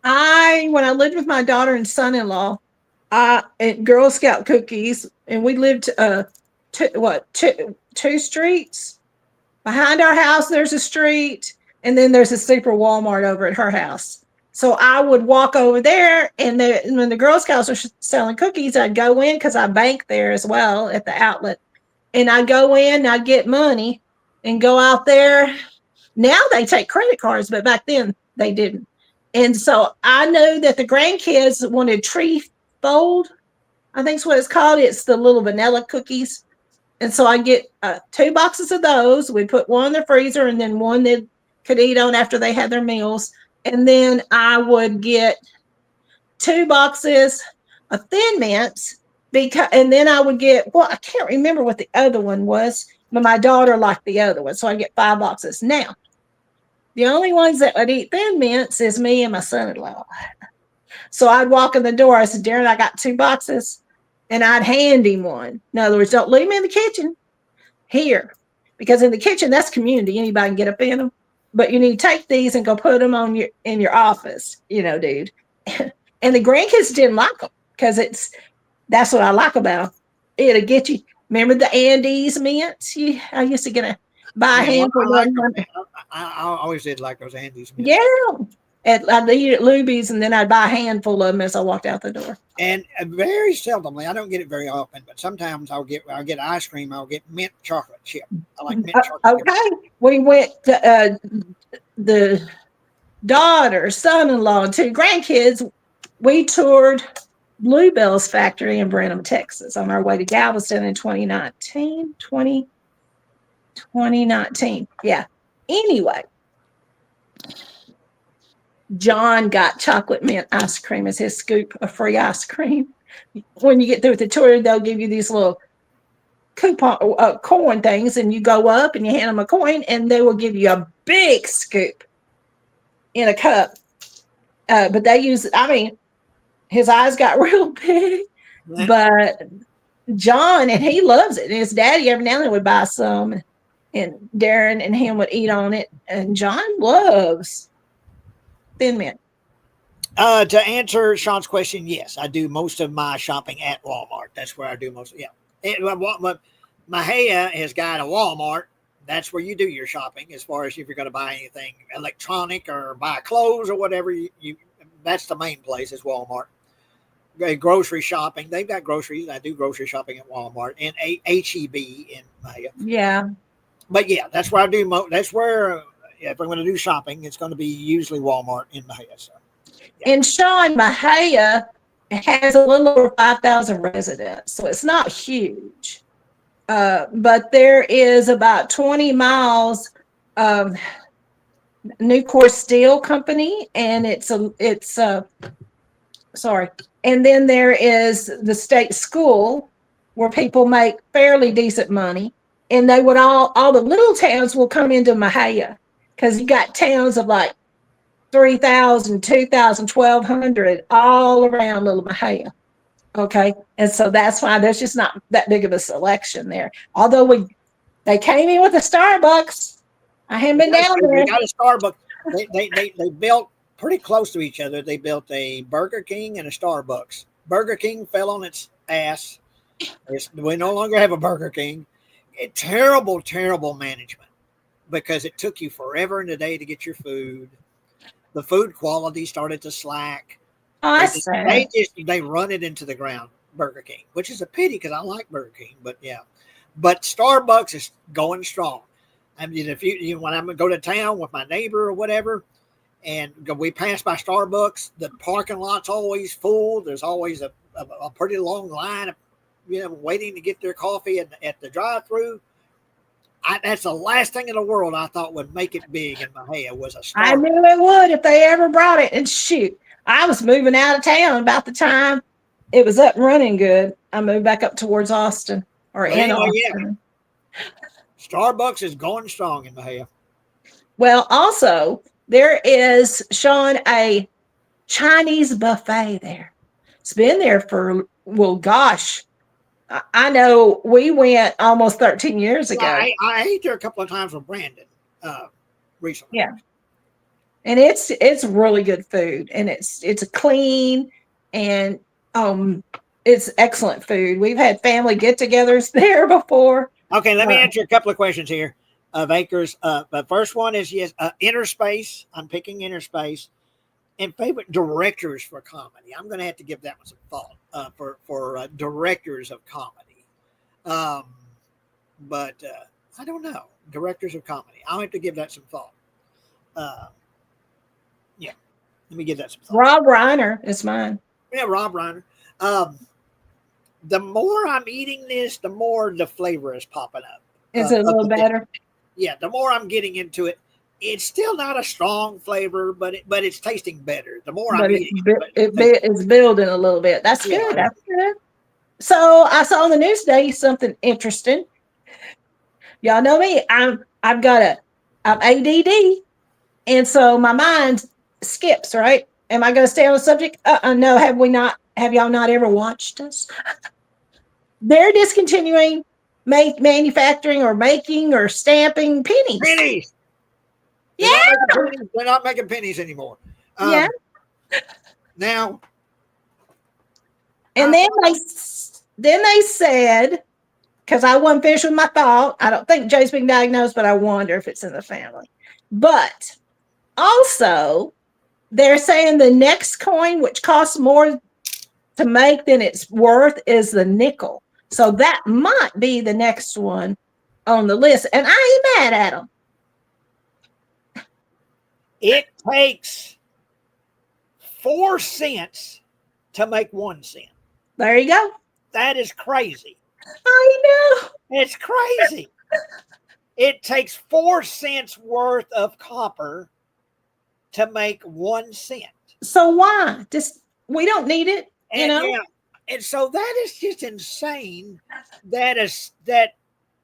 I lived with my daughter and son-in-law, at Girl Scout cookies, and we lived 2 streets behind our house. There's a street, and then there's a super Walmart over at her house. So I would walk over there, and when the Girl Scouts were selling cookies, I'd go in because I bank there as well at the outlet, and I'd go in, I'd get money, and go out there. Now they take credit cards, but back then they didn't. And so I know that the grandkids wanted Tree Fold, I think is what it's called. It's the little vanilla cookies. And so I get 2 boxes of those. We put one in the freezer and then one they could eat on after they had their meals. And then I would get 2 boxes of Thin Mints and then I would get, I can't remember what the other one was, but my daughter liked the other one. So I get 5 boxes. Now, The only ones that would eat Thin Mints is me and my son-in-law. So I'd walk in the door. I said, Darren, I got 2 boxes, and I'd hand him one. In other words, don't leave me in the kitchen here, because in the kitchen, that's community. Anybody can get up in them. But you need to take these and go put them on in your office, dude. And the grandkids didn't like them because that's what I like about them. It'll get you. Remember the Andes mints? I used to buy a handful of them.
I always did like those Andes mints.
Yeah. I'd eat at Luby's, and then I'd buy a handful of them as I walked out the door.
And very seldomly, I don't get it very often, but sometimes I'll get ice cream. I'll get mint chocolate chip. I like mint chocolate
okay.
chip.
We went to the daughter, son-in-law, and 2 grandkids. We toured Bluebell's factory in Brenham, Texas, on our way to Galveston in 2019. Yeah. Anyway, John got chocolate mint ice cream as his scoop of free ice cream. When you get through with the tour, they'll give you these little coupon coin things, and you go up and you hand them a coin, and they will give you a big scoop in a cup. But they use, his eyes got real big, but John, and he loves it. And his daddy every now and then would buy some, and Darren and him would eat on it. And John loves Thin Mint.
To answer Sean's question, yes, I do most of my shopping at Walmart. That's where I do most. Yeah, Mahia has got a Walmart. That's where you do your shopping. As far as if you're going to buy anything electronic or buy clothes or whatever, that's the main place is Walmart. Grocery shopping, they've got groceries. I do grocery shopping at Walmart and HEB in Mahia.
Yeah,
but yeah, that's where I do. That's where if I'm going to do shopping, it's going to be usually Walmart in Mahia. So. Yeah.
And Sean, Mahia has a little over 5,000 residents, so it's not huge. But there is about 20 miles of Nucor Steel Company, and and then there is the state school where people make fairly decent money, and they would all the little towns will come into Mahia, because you got towns of like 3,000, 2,000, 1,200 all around Little Mahia. Okay. And so that's why there's just not that big of a selection there. Although they came in with a Starbucks. I haven't been down there.
They got a Starbucks. They built pretty close to each other. They built a Burger King and a Starbucks. Burger King fell on its ass. We no longer have a Burger King. Terrible, terrible management, because it took you forever in the day to get your food. The food quality started to slack. They run it into the ground, Burger King, which is a pity because I like Burger King. But yeah, but Starbucks is going strong. I mean, if when I'm gonna go to town with my neighbor or whatever, and we pass by Starbucks, the parking lot's always full. There's always a pretty long line of waiting to get their coffee at the drive-through. That's the last thing in the world I thought would make it big in Mahia was a Starbucks.
I knew it would if they ever brought it. And shoot, I was moving out of town about the time it was up and running good. I moved back up towards Austin Austin.
Yeah. Starbucks is going strong in Mahia.
Well, also there is, Sean, a Chinese buffet there. It's been there for, well, gosh, I know we went almost 13 years ago.
I ate there a couple of times with Brandon recently.
Yeah. And it's really good food, and it's clean, and it's excellent food. We've had family get-togethers there before.
Okay, let me answer a couple of questions here of Acres. The first one is yes, Interspace. I'm picking Interspace. And favorite directors for comedy. I'm going to have to give that one some thought for directors of comedy. But I don't know. Directors of comedy. I'll have to give that some thought. Yeah. Let me give that some thought.
Rob Reiner is mine.
Yeah, Rob Reiner. The more I'm eating this, the more the flavor is popping up.
Is it a little better?
Yeah, the more I'm getting into it. It's still not a strong flavor, but it's tasting better. The more I'm eating
it's building a little bit. That's good. That's good. So I saw on the news today something interesting. Y'all know me. I'm ADD. And so my mind skips, right? Am I going to stay on the subject? No, have y'all not ever watched us? They're discontinuing manufacturing or making or stamping pennies.
Pennies.
Yeah.
They're not making pennies anymore.
Yeah.
Now,
and then they said, because I wasn't finished with my thought, I don't think Jay's been diagnosed, but I wonder if it's in the family. But also, they're saying the next coin, which costs more to make than it's worth, is the nickel. So that might be the next one on the list. And I ain't mad at them.
It takes 4 cents to make 1 cent.
There you go.
That is crazy.
I know.
It's crazy. It takes 4 cents worth of copper to make 1 cent.
So why? Just we don't need it, you
And
know?
yeah, and so that is just insane. That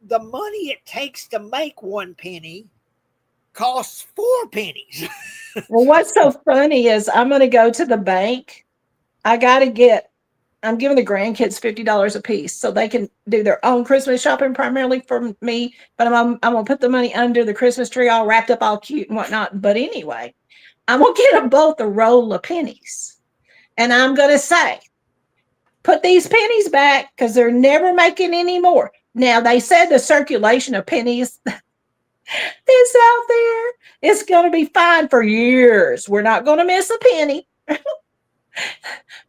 the money it takes to make 1 penny costs 4 pennies.
Well, what's so funny is I'm going to go to the bank. I'm giving the grandkids $50 a piece so they can do their own Christmas shopping primarily for me. But I'm going to put the money under the Christmas tree all wrapped up all cute and whatnot. But anyway, I'm going to get them both a roll of pennies. And I'm going to say, put these pennies back because they're never making any more. Now, they said the circulation of pennies is out there. It's going to be fine for years. We're not going to miss a penny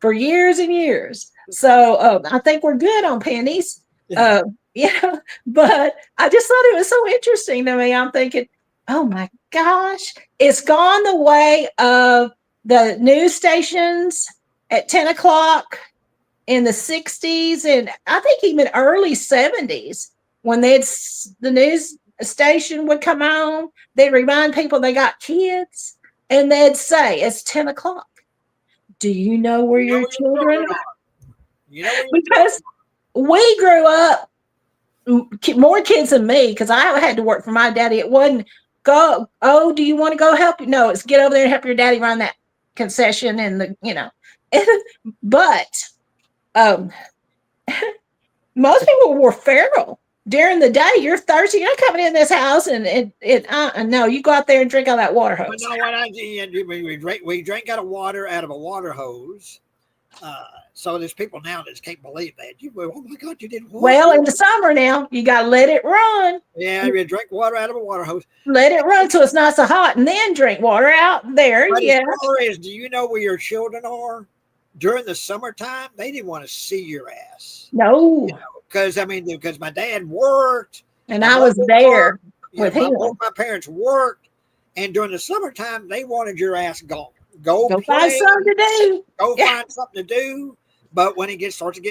for years and years. So I think we're good on pennies. But I just thought it was so interesting to me. I'm thinking, oh my gosh, it's gone the way of the news stations at 10 o'clock in the 60s and I think even early 70s when the news station would come on, they'd remind people they got kids and they'd say, it's 10 o'clock. Do you know where your children are? Because we grew up, more kids than me, because I had to work for my daddy. It wasn't go, oh, do you want to go help? No, it's get over there and help your daddy run that concession and but most people were feral during the day. You're thirsty. You're not coming in this house and no, you go out there and drink out that water hose.
But no, what I did, we drank out of a water hose. So there's people now that can't believe that. Oh my God, you did what?
Well, in the summer now, you got to let it run.
Yeah, you drink water out of a water hose.
Let it run till it's nice and hot, and then drink water out there.
But
yeah.
As far as, do you know where your children are? During the summertime, they didn't want to see your ass.
No.
Because my dad worked.
And I was there with him.
Both my parents worked. And during the summertime, they wanted your ass gone. Go
find something to do.
Find something to do. But when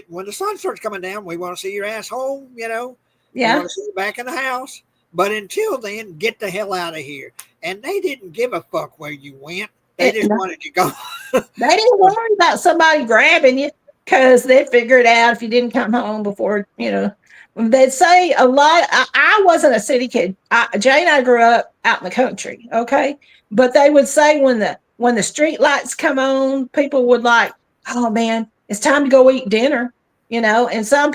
when the sun starts coming down, we want to see your ass home, Yeah. We want to see you back in the house. But until then, get the hell out of here. And they didn't give a fuck where you went. They just wanted you to go.
They didn't worry about somebody grabbing you because they'd figure it out if you didn't come home before, They'd say a lot. I wasn't a city kid. Jay and I grew up out in the country, okay? But they would say when the street lights come on, people would like, oh man, it's time to go eat dinner, And some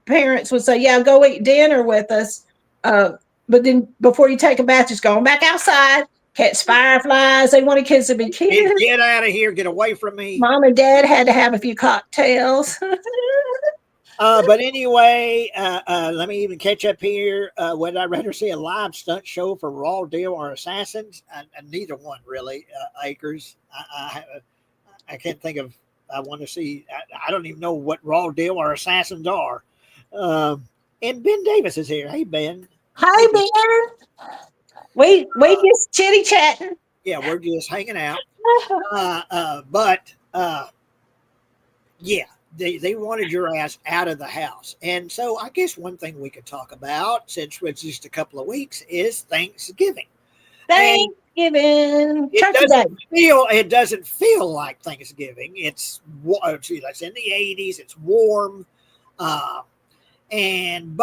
parents would say, yeah, go eat dinner with us. But then before you take a bath, just going back outside, catch fireflies. They wanted kids to be kids.
Get out of here. Get away from me.
Mom and dad had to have a few cocktails.
But anyway, let me even catch up here. Would I rather see a live stunt show for Raw Deal or Assassins? Neither one, really. Acres. I can't think of. I want to see. I don't even know what Raw Deal or Assassins are. And Ben Davis is here. Hey, Ben.
Hi, Ben. We just chitty chatting.
Yeah, we're just hanging out. But yeah. They wanted your ass out of the house. And so I guess one thing we could talk about, since it's just a couple of weeks, is Thanksgiving.
Thanksgiving.
It doesn't feel like Thanksgiving. It's in the 80s. It's warm. And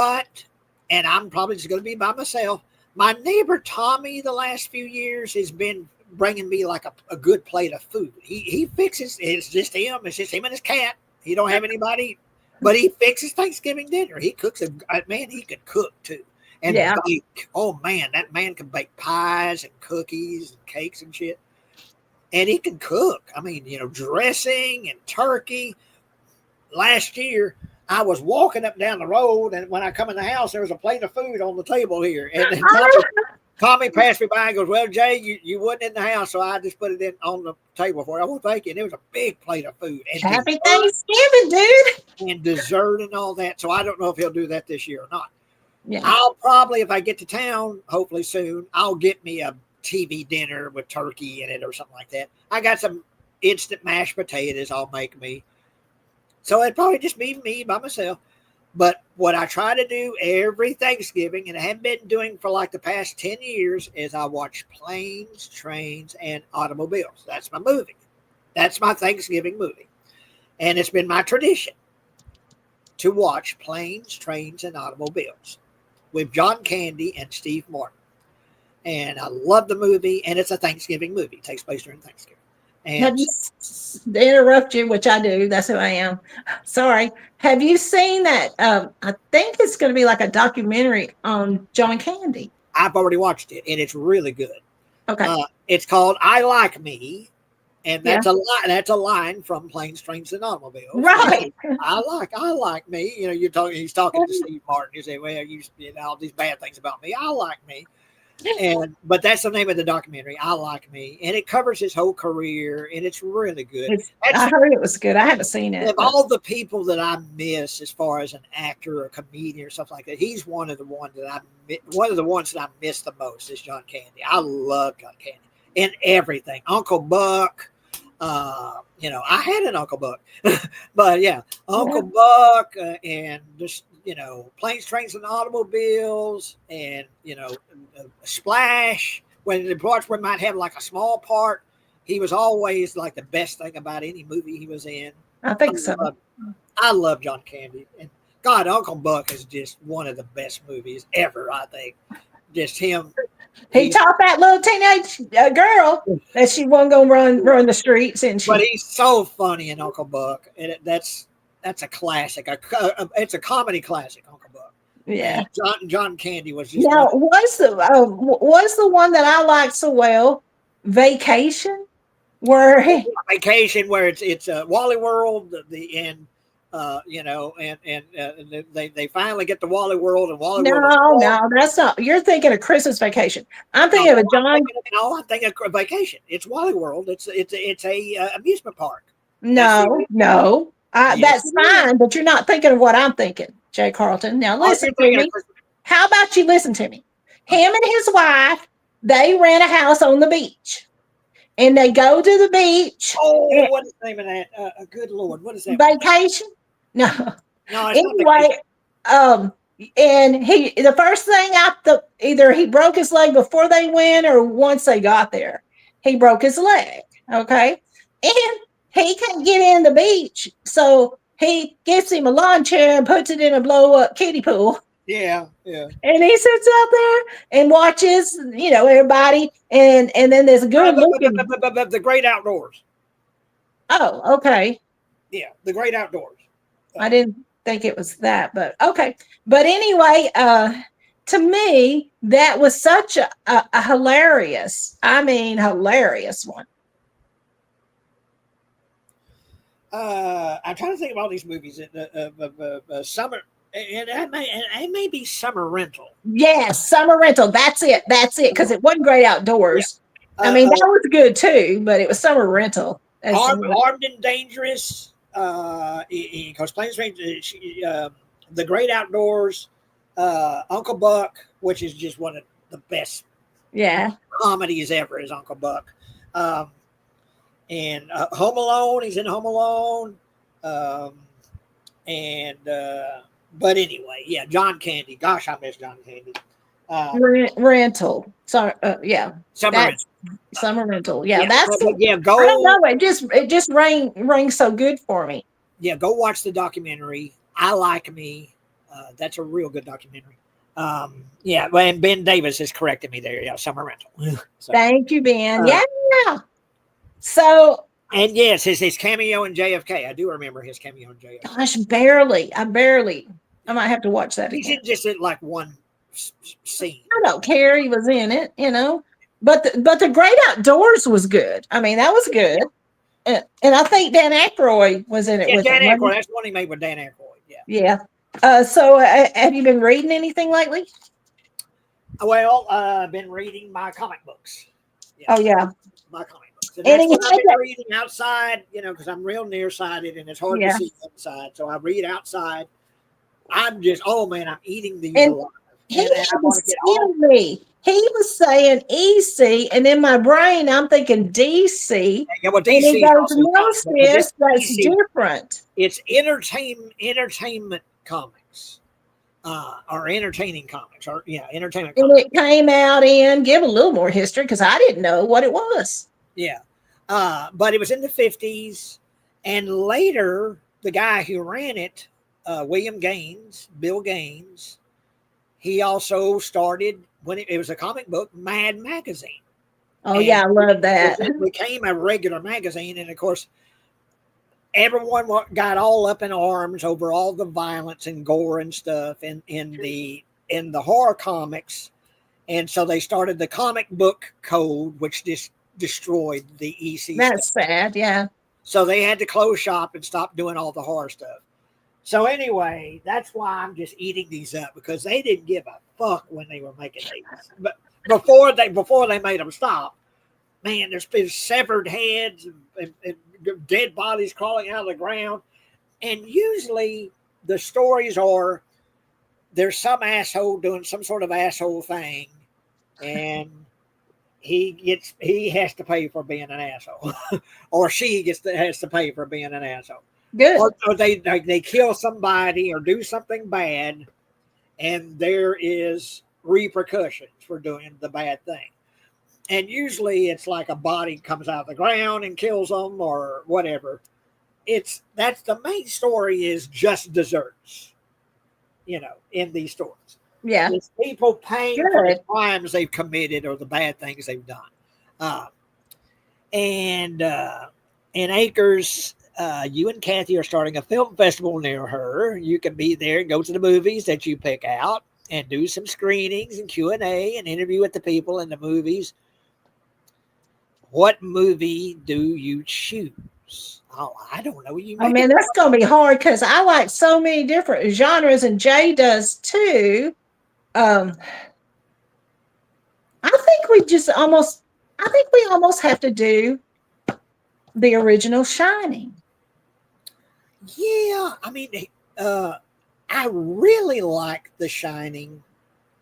I'm probably just going to be by myself. My neighbor Tommy, the last few years, has been bringing me like a good plate of food. He fixes. It's just him. It's just him and his cat. He don't have anybody, but he fixes Thanksgiving dinner. He cooks man. He could cook too, and
Yeah.
bake. Oh man, that man can bake pies and cookies and cakes and shit. And he can cook. I mean, dressing and turkey. Last year, I was walking up down the road, and when I come in the house, there was a plate of food on the table here. And then Tommy passed me by and goes, "Well, Jay, you wasn't in the house, so I just put it in on the table for you." I want to thank you. And it was a big plate of food. And
Happy Thanksgiving, dude.
and dessert and all that. So I don't know if he'll do that this year or not.
Yeah.
I'll probably, if I get to town, hopefully soon, I'll get me a TV dinner with turkey in it or something like that. I got some instant mashed potatoes I'll make me. So it'd probably just be me by myself. But what I try to do every Thanksgiving, and I have been doing for like the past 10 years, is I watch Planes, Trains, and Automobiles. That's my movie. That's my Thanksgiving movie. And it's been my tradition to watch Planes, Trains, and Automobiles with John Candy and Steve Martin. And I love the movie, and it's a Thanksgiving movie. It takes place during Thanksgiving. And
To interrupt you, which I do, that's who I am. Sorry. Have you seen that? I think it's going to be like a documentary on John Candy.
I've already watched it, and it's really good.
Okay.
It's called "I Like Me," and that's a line. That's a line from Planes, Trains, and Automobiles.
Right.
I like me. You're talking. He's talking to Steve Martin. You say, "Well, you all these bad things about me. I like me." But that's the name of the documentary. I Like Me, and it covers his whole career, and it's really good.
I heard it was good. I haven't seen it.
Of all the people that I miss as far as an actor or a comedian or something like that, he's one of the ones that I miss the most is John Candy. I love John Candy in everything. Uncle Buck. I had an Uncle Buck, but yeah, Uncle Buck and just Planes, Trains, and Automobiles, and Splash. When the parts where might have like a small part, he was always like the best thing about any movie he was in.
I think so.
I love John Candy, and God, Uncle Buck is just one of the best movies ever. I think just him.
He taught that little teenage girl that she wasn't gonna run the streets, and
But he's so funny in Uncle Buck, and that's a classic. It's a comedy classic, Uncle Buck.
Yeah.
And John Candy was just.
Now, what's the one that I liked so well? Vacation, where
Vacation, where it's Wally World, the end. They finally get to Wally World, and Wally World.
No, that's not. You're thinking of Christmas Vacation. I'm thinking of a John.
I'm thinking of Vacation. It's Wally World. It's a amusement park.
No. That's fine, but you're not thinking of what I'm thinking, Jay Carlton. Now listen to me. How about you listen to me? Him and his wife, they rent a house on the beach, and they go to the beach.
Oh, what is the name of that? Good Lord, what is that?
Vacation? No.
No. It's
anyway, and the first thing either he broke his leg before they went or once they got there, he broke his leg. Okay, and he can't get in the beach, so he gets him a lawn chair and puts it in a blow-up kiddie pool.
Yeah.
And he sits out there and watches, everybody, and then there's a good looking.
The Great Outdoors.
Oh, okay.
Yeah, The Great Outdoors.
I didn't think it was that, but okay. But anyway, to me, that was such a hilarious one.
I'm trying to think of all these movies. Summer, and it may be Summer Rental.
Yes, Summer Rental. That's it. Because it wasn't Great Outdoors. Yeah. That was good too, but it was Summer Rental.
Armed and Dangerous. Because Planes, Trains, The Great Outdoors, Uncle Buck, which is just one of the best comedies ever, is Uncle Buck. And Home Alone, he's in Home Alone. But anyway, yeah, John Candy. Gosh, I miss John Candy.
Rental. So Summer Rental. Yeah, that's
go.
I don't know. It just rang so good for me.
Yeah, go watch the documentary. I Like Me. That's a real good documentary. Yeah, and Ben Davis has corrected me there. Yeah, Summer Rental. So,
Thank you, Ben. Yeah. So,
and yes, his cameo in JFK. I do remember his cameo in JFK.
gosh, barely. I might have to watch that
He's
again.
just in like one scene.
I don't care. He was in it, But the Great Outdoors was good. I mean, that was good. And I think Dan Aykroyd was in it with
Dan
him.
Aykroyd. That's the one he made with Dan Aykroyd.
Yeah. So, have you been reading anything lately?
Well, I've been reading my comic books.
Oh, yeah.
My comic books. And that's what I've been reading outside, because I'm real nearsighted and it's hard to see inside. So I read outside. I'm just, I'm eating these alive.
He was saying EC, and in my brain, I'm thinking DC.
Yeah, well, DC
and he goes, no, sis, that's different.
It's entertainment comics, or entertaining comics, or entertainment comics.
And it came out give a little more history because I didn't know what it was.
Yeah, but it was in the 50s, and later the guy who ran it, Bill Gaines, he also started when it was a comic book, Mad Magazine.
Oh, yeah, I love that.
It became a regular magazine. And of course, everyone got all up in arms over all the violence and gore and stuff in the horror comics. And so they started the comic book code, which just destroyed the EC.
That's sad, yeah.
So they had to close shop and stop doing all the horror stuff. So anyway, that's why I'm just eating these up, because they didn't give a fuck when they were making these. But before they made them stop, man, there's been severed heads and dead bodies crawling out of the ground. And usually the stories are there's some asshole doing some sort of asshole thing, and he has to pay for being an asshole, or she has to pay for being an asshole.
Good.
Or they kill somebody or do something bad, and there is repercussions for doing the bad thing. And usually it's like a body comes out of the ground and kills them or whatever. That's the main story is just desserts, in these stories.
Yeah.
It's people paying for the crimes they've committed or the bad things they've done. And Acres, you and Kathy are starting a film festival near her. You can be there and go to the movies that you pick out and do some screenings and Q&A and interview with the people in the movies. What movie do you choose? Oh, I don't know.
That's going to be hard because I like so many different genres, and Jay does too. I think we almost have to do the original Shining.
Yeah, I really like The Shining.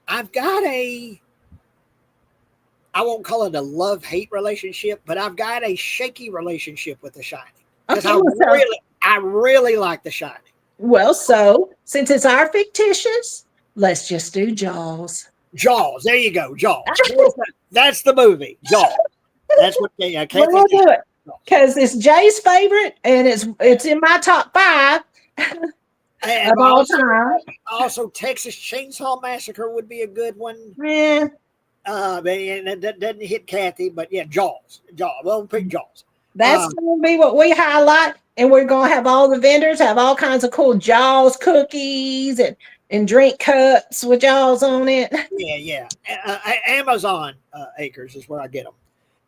I've got I won't call it a love-hate relationship, but I've got a shaky relationship with The Shining. Because I really like The Shining.
Well, so since it's our fictitious, let's just do Jaws.
Jaws, there you go, Jaws. That's the movie, Jaws. That's what I can't
we'll do it because it's Jay's favorite, and it's in my top 5 of all time.
Also, Texas Chainsaw Massacre would be a good one.
Yeah.
That doesn't hit Kathy, but yeah, Jaws. We'll pick Jaws.
That's going to be what we highlight, and we're going to have all the vendors have all kinds of cool Jaws cookies and drink cups with Jaws on it.
Yeah. Amazon Acres is where I get them.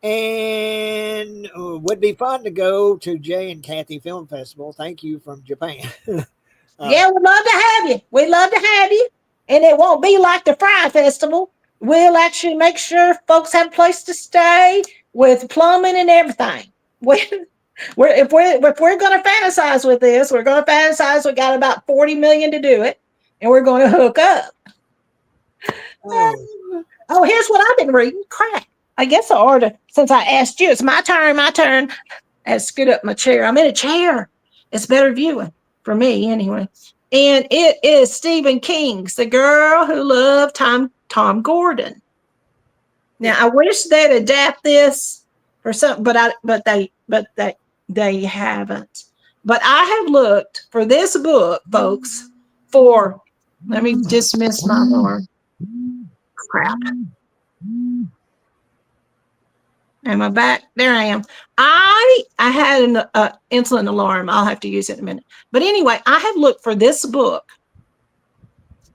And would be fun to go to Jay and Kathy Film Festival. Thank you from Japan.
Yeah, we'd love to have you. We'd love to have you. And it won't be like the Fry Festival. We'll actually make sure folks have a place to stay with plumbing and everything. If we're going to fantasize with this, we're going to fantasize. We got about 40 million to do it, and we're going to hook up. Oh, here's what I've been reading. Crap. I guess I ought to, since I asked you, it's my turn. I had to scoot up my chair. I'm in a chair. It's better viewing for me anyway. And it is Stephen King's The Girl Who Loved Tom Gordon. Now, I wish they'd adapt this for something, but they haven't. But I have looked for this book, folks, let me dismiss my alarm. Crap. Am I back? There I am. I had an insulin alarm. I'll have to use it in a minute. But anyway, I have looked for this book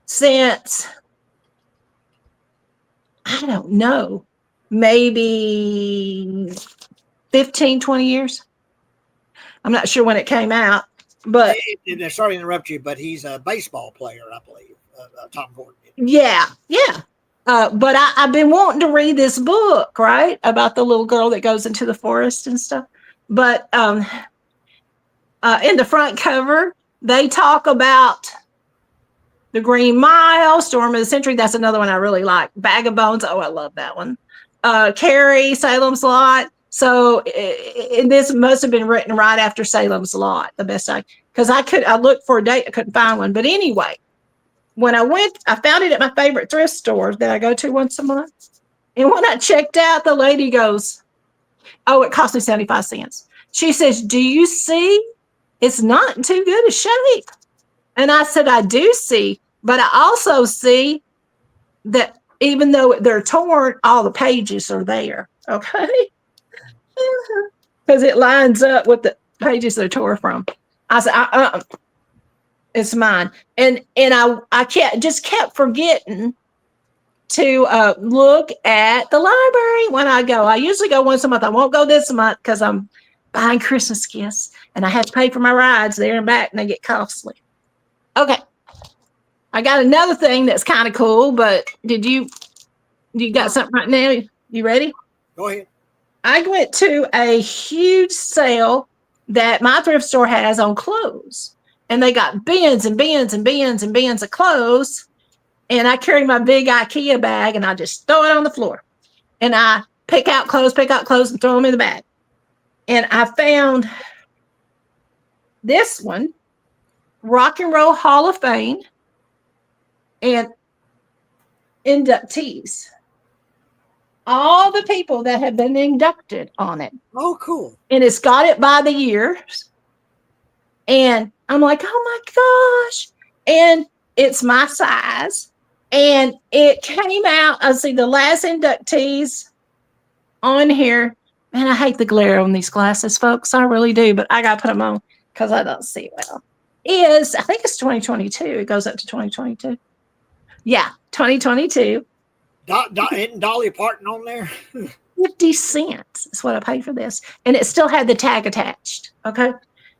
since, I don't know, maybe 15, 20 years. I'm not sure when it came out, but
Sorry to interrupt you, but he's a baseball player, I believe. Tom Gordon.
yeah. But I've been wanting to read this book, right, about the little girl that goes into the forest and stuff. But in the front cover, they talk about the Green Mile, Storm of the Century. That's another one I really like. Bag of Bones. Oh, I love that one. Carrie, Salem's Lot. So this must have been written right after Salem's Lot, the best because I looked for a date, I couldn't find one. But anyway, when I found it at my favorite thrift store that I go to once a month. And when I checked out, the lady goes, oh, it cost me 75 cents. She says, do you see? It's not in too good a shape. And I said, I do see, but I also see that even though they're torn, all the pages are there. Okay. Because it lines up with the pages they're tore from. I said, it's mine. And I kept forgetting to look at the library when I go. I usually go once a month. I won't go this month because I'm buying Christmas gifts and I have to pay for my rides there and back and they get costly. Okay. I got another thing that's kind of cool, but you got something right now? You ready?
Go ahead.
I went to a huge sale that my thrift store has on clothes. And they got bins and bins and bins and bins of clothes. And I carry my big IKEA bag and I just throw it on the floor. And I pick out clothes and throw them in the bag. And I found this one, Rock and Roll Hall of Fame and inductees. All the people that have been inducted on it.
Oh, cool.
And it's got it by the years. And I'm like, oh my gosh. And it's my size. And it came out. I see the last inductees on here. Man, I hate the glare on these glasses, folks. I really do. But I got to put them on because I don't see well. I think it's 2022. It goes up to 2022. Yeah, 2022.
Isn't Dolly Parton on there?
50 cents is what I paid for this. And it still had the tag attached. Okay.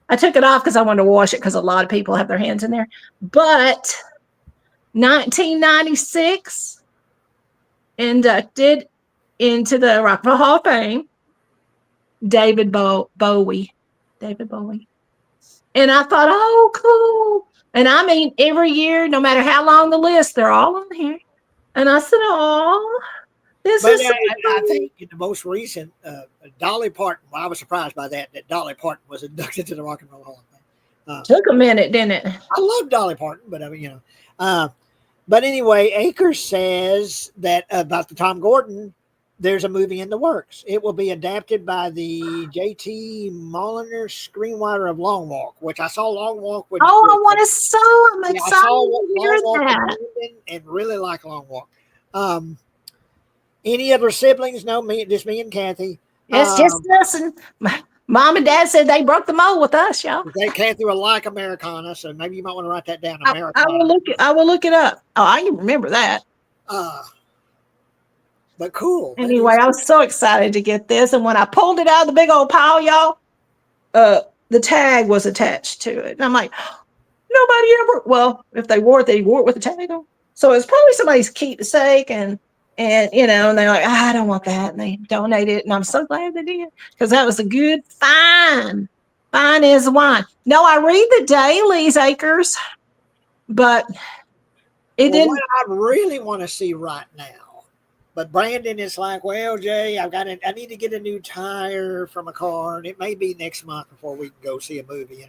I took it off because I wanted to wash it because a lot of people have their hands in there. But 1996, inducted into the Rock and Roll Hall of Fame, David Bowie. And I thought, oh, cool. And I mean, every year, no matter how long the list, they're all on here. And I said, oh, this is so
I think in the most recent, Dolly Parton, well, I was surprised by that Dolly Parton was inducted to the Rock and Roll Hall of Fame.
Took a minute, didn't it?
I love Dolly Parton, but I mean, but anyway, Akers says that about the Tom Gordon, there's a movie in the works. It will be adapted by the J.T. Moliner screenwriter of Long Walk, which I saw Long Walk with.
Oh, I want to sew. I'm excited
I saw
to hear that.
and really like Long Walk. Any other siblings? No, just me and Kathy.
It's just us. And Mom and Dad said they broke the mold with us, y'all.
Kathy will like Americana, so maybe you might want to write that down.
I will look it up. Oh, I can remember that.
But cool.
Anyway, I was so excited to get this, and when I pulled it out of the big old pile, y'all, the tag was attached to it. And I'm like, nobody ever. Well, if they wore it with the tag on. So it's probably somebody's keepsake, and and they're like, I don't want that, and they donated it, and I'm so glad they did because that was a good fine as wine. No, I read the dailies, Akers, but it didn't.
What I really want to see right now. But Brandon is like, well, Jay, I need to get a new tire from a car, and it may be next month before we can go see a movie,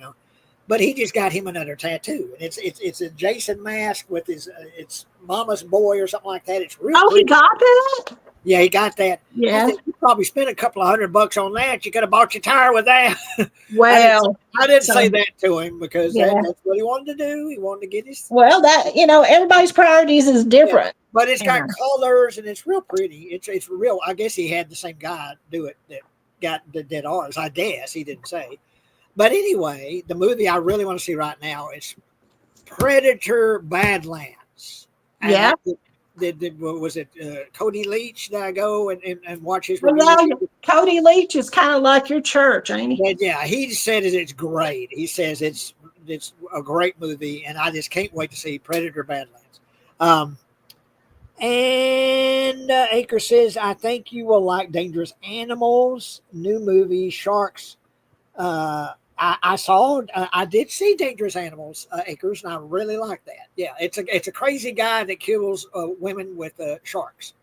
But he just got him another tattoo, and it's a Jason mask with his it's Mama's Boy or something like that. It's real.
Oh, he got that?
Yeah, he got that. I
Yeah.
think you probably spent a couple of $100 on that. You could have bought your tire with that.
Well,
I didn't
so
say that to him because
yeah.
that's what he wanted to do. He wanted to get his.
Well, that everybody's priorities is
Yeah,
different.
but it's got
Yeah.
colors and it's real pretty. It's real. I guess he had the same guy do it that did ours. I guess he didn't say. But anyway, the movie I really want to see right now is Predator Badlands. And
Yeah.
was it Cody Leach that I go and watch his
Well,
review?
yeah, Cody Leach is kind of like your church, ain't he?
But yeah, he said it's great. He says it's a great movie, and I just can't wait to see Predator Badlands. And Acre says, I think you will like Dangerous Animals, new movie, Sharks. I did see Dangerous Animals, Acres, and I really like that. Yeah, it's a crazy guy that kills women with sharks.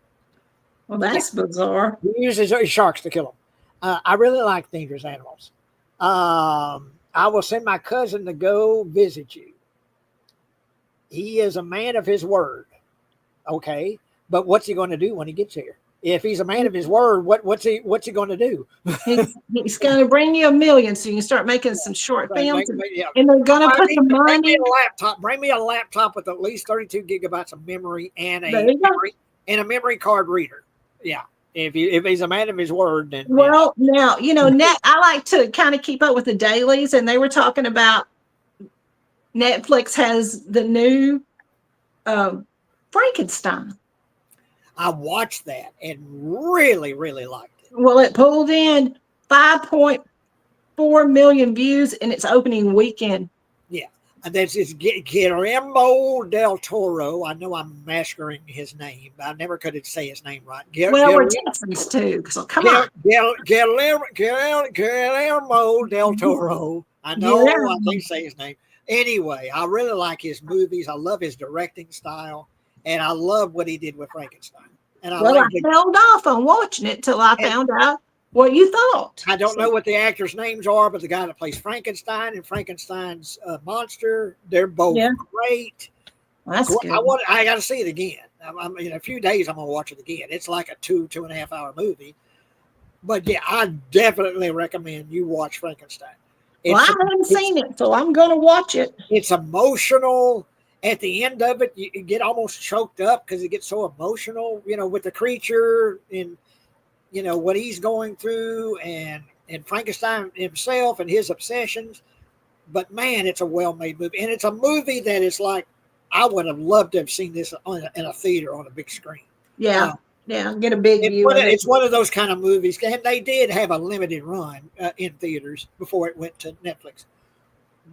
Well, that's bizarre.
He uses sharks to kill them. I really like Dangerous Animals. I will send my cousin to go visit you. He is a man of his word. Okay, but what's he going to do when he gets here? If he's a man of his word, what's he going to do?
He's going to bring you $1 million, so you can start making some short films,
Yeah.
and they're going to put the
Bring me
money.
a laptop. Bring me a laptop with at least 32 gigabytes of memory and
There you go.
a memory card reader. Yeah, if he's a man of his word, then
Well, now I like to kind of keep up with the dailies, and they were talking about Netflix has the new Frankenstein.
I watched that and really, really liked it.
Well, it pulled in 5.4 million views in its opening weekend.
Yeah, and that's Guillermo del Toro. I know I'm massacring his name, but I never could say his name right.
We're Texans too, so come on.
Guillermo del Toro. I know I can't say his name. Anyway, I really like his movies. I love his directing style, and I love what he did with Frankenstein. And I
held off on watching it till I found out what you thought.
I don't know what the actors' names are, but the guy that plays Frankenstein and Frankenstein's monster, they're both great.
That's good.
I got to see it again. In a few days, I'm going to watch it again. It's like a 2.5 hour movie. But yeah, I definitely recommend you watch Frankenstein.
Well, I haven't seen it, so I'm going to watch it.
It's emotional. At the end of it, you get almost choked up because it gets so emotional, with the creature and, what he's going through and Frankenstein himself and his obsessions. But man, it's a well-made movie. And it's a movie that is like, I would have loved to have seen this in a theater on a big screen.
Yeah. Get a big view.
It's one of those kind of movies. And they did have a limited run in theaters before it went to Netflix.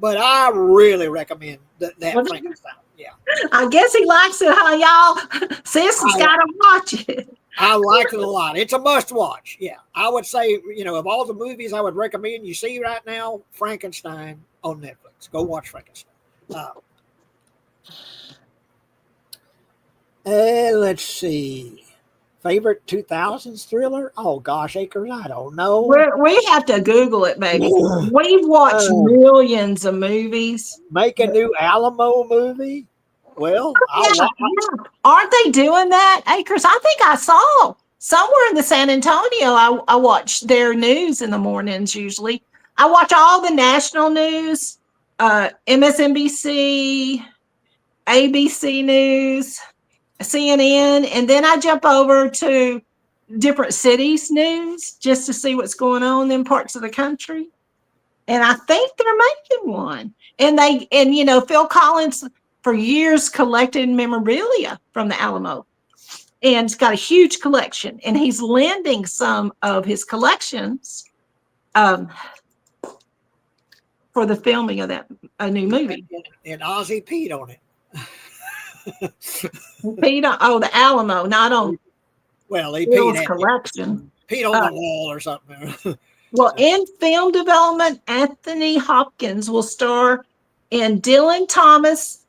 But I really recommend that Frankenstein. Yeah.
I guess he likes it, huh, y'all? Sis has got to watch it.
I like it a lot. It's a must watch. Yeah. I would say, of all the movies I would recommend you see right now, Frankenstein on Netflix. Go watch Frankenstein. Let's see. Favorite 2000s thriller? Oh, gosh, Acres, I don't know.
We have to Google it, baby. We've watched millions of movies.
Make a new Alamo movie? Well,
aren't they doing that, Acres? I think I saw somewhere in the San Antonio. I watch their news in the mornings usually. I watch all the national news, MSNBC, ABC News, CNN, and then I jump over to different cities' news just to see what's going on in parts of the country. And I think they're making one. And Phil Collins for years collected memorabilia from the Alamo. And it's got a huge collection. And he's lending some of his collections for the filming of a new movie.
And Ozzy Pete on it.
Pete, the Alamo, not on.
Well,
Phil's collection.
Pete on the wall or something.
Well, in film development, Anthony Hopkins will star in Dylan Thomas'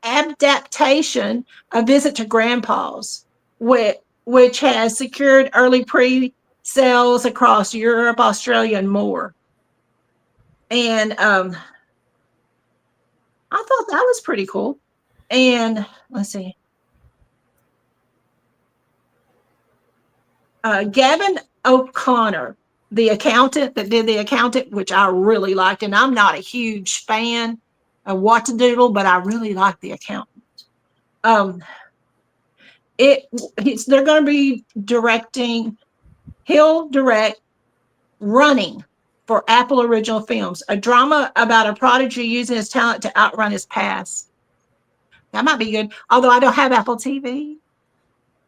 adaptation, A Visit to Grandpa's, which has secured early pre-sales across Europe, Australia, and more. And I thought that was pretty cool. And let's see. Gavin O'Connor, the accountant that did The Accountant, which I really liked. And I'm not a huge fan of Whatadoodle, but I really like The Accountant. They're going to be directing. He'll direct Running for Apple Original Films, a drama about a prodigy using his talent to outrun his past. That might be good. Although I don't have Apple TV,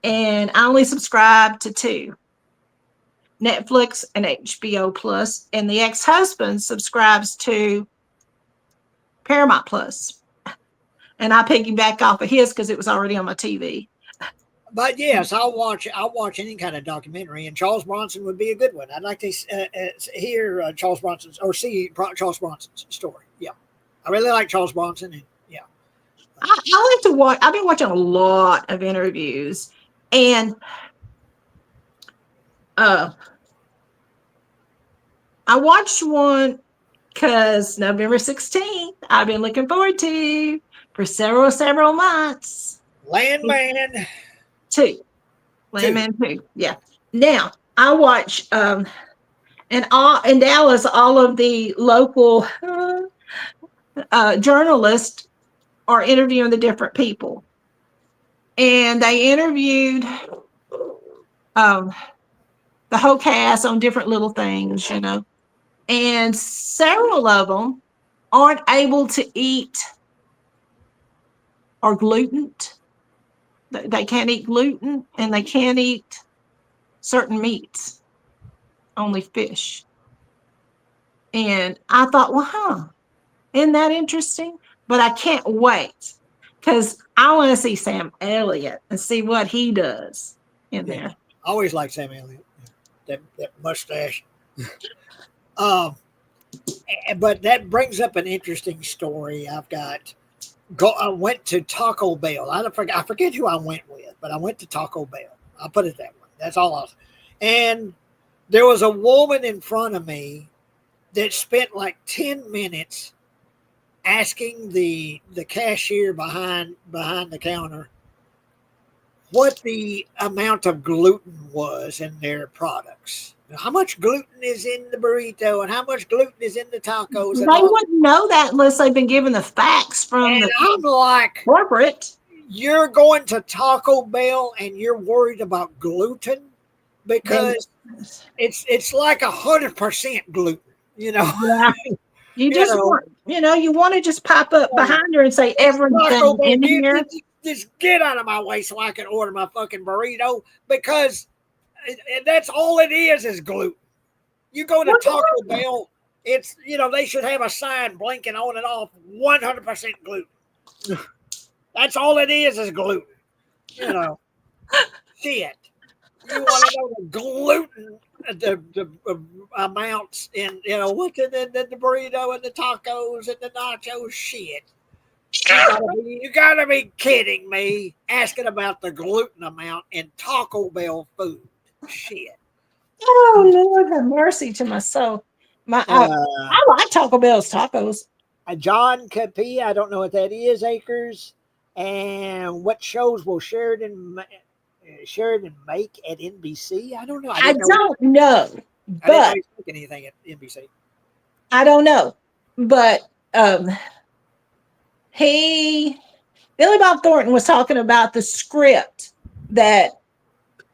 and I only subscribe to 2. Netflix and HBO Plus, and the ex-husband subscribes to Paramount Plus, and I piggyback off of his because it was already on my TV.
But yes, I'll watch any kind of documentary, and Charles Bronson would be a good one. I'd like to hear Charles Bronson's or see Charles Bronson's story. Yeah, I really like Charles Bronson, and yeah,
I like to watch. I've been watching a lot of interviews, and I watched one because November 16th, I've been looking forward to for several months.
Landman
2. Landman 2. Yeah. Now I watch in Dallas, all of the local journalists are interviewing the different people, and they interviewed the whole cast on different little things, and several of them aren't able to eat or gluten. They can't eat gluten, and they can't eat certain meats, only fish. And I thought, well, isn't that interesting? But I can't wait because I want to see Sam Elliott and see what he does in there.
I always like Sam Elliott, that mustache. But that brings up an interesting story I've got. I went to Taco Bell. I forget who I went with, but I went to Taco Bell. I'll put it that way. That's all. And there was a woman in front of me that spent like 10 minutes asking the cashier behind the counter what the amount of gluten was in their products. How much gluten is in the burrito and how much gluten is in the tacos?
They wouldn't know that unless they've been given the facts from
I'm like,
corporate.
You're going to Taco Bell and you're worried about gluten because it's like 100% gluten,
Yeah. You just you want to just pop up behind her and say everything in here.
Just get out of my way so I can order my fucking burrito because that's all it is gluten. You go to Taco Bell, it's, they should have a sign blinking on and off, 100% gluten. That's all it is gluten. Shit. You want to know the gluten, the amounts in, what's in the burrito and the tacos and the nachos, shit. You gotta be kidding me asking about the gluten amount in Taco Bell food. Shit.
Oh, Lord have mercy to my soul. I like Taco Bell's tacos.
John Capia, I don't know what that is, Acres. And what shows will Sheridan make at NBC? I don't know.
I don't know. But
I didn't know anything at NBC.
I don't know. But Billy Bob Thornton was talking about the script that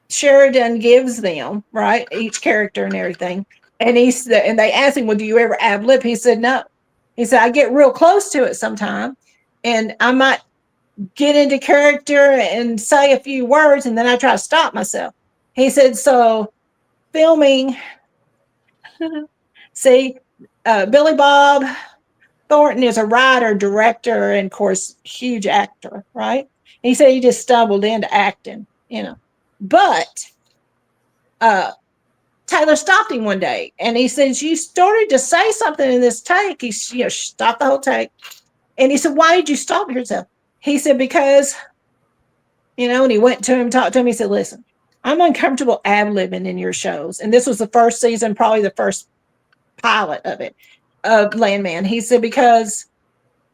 Sheridan gives them, right? Each character and everything. And they asked him, well, do you ever ad lib? He said, no. He said, I get real close to it sometime, and I might get into character and say a few words, and then I try to stop myself. He said, so filming, see, Billy Bob Thornton is a writer, director, and of course, huge actor, right? He said he just stumbled into acting, But Taylor stopped him one day, and he says, you started to say something in this take. He stopped the whole take. And he said, why did you stop yourself? He said, because, and he went to him, talked to him. He said, listen, I'm uncomfortable ad-libbing in your shows. And this was the first season, probably the first pilot of it, of Landman. He said, because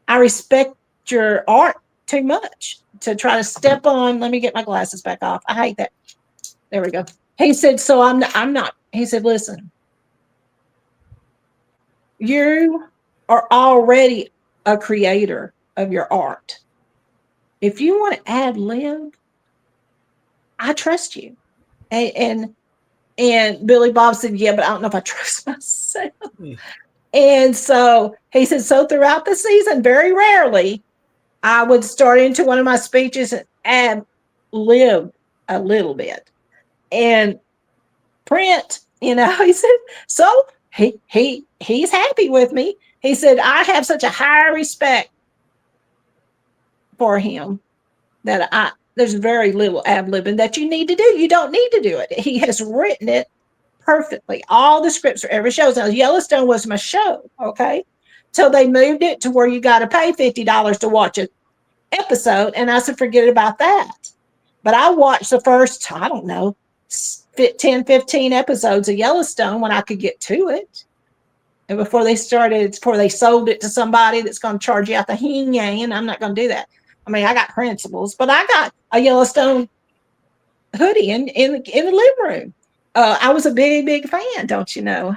I respect your art too much to try to step on. Let me get my glasses back off. I hate that. There we go. He said, so I'm not. He said, listen, you are already a creator of your art. If you want to ad lib, I trust you. And Billy Bob said, yeah, but I don't know if I trust myself. And so he said, so throughout the season, very rarely, I would start into one of my speeches and ad lib a little bit. And Brent, he said, so he's happy with me. He said, I have such a high respect for him that there's very little ad libbing that you need to do. You don't need to do it. He has written it perfectly. All the scripts for every show. Now, Yellowstone was my show, okay? So they moved it to where you got to pay $50 to watch an episode. And I said, forget about that. But I watched the first, I don't know, 10, 15 episodes of Yellowstone when I could get to it. And before they sold it to somebody that's going to charge you out the yin-yang, I'm not going to do that. I mean, I got principles, but I got a Yellowstone hoodie in the living room. I was a big, big fan, don't you know?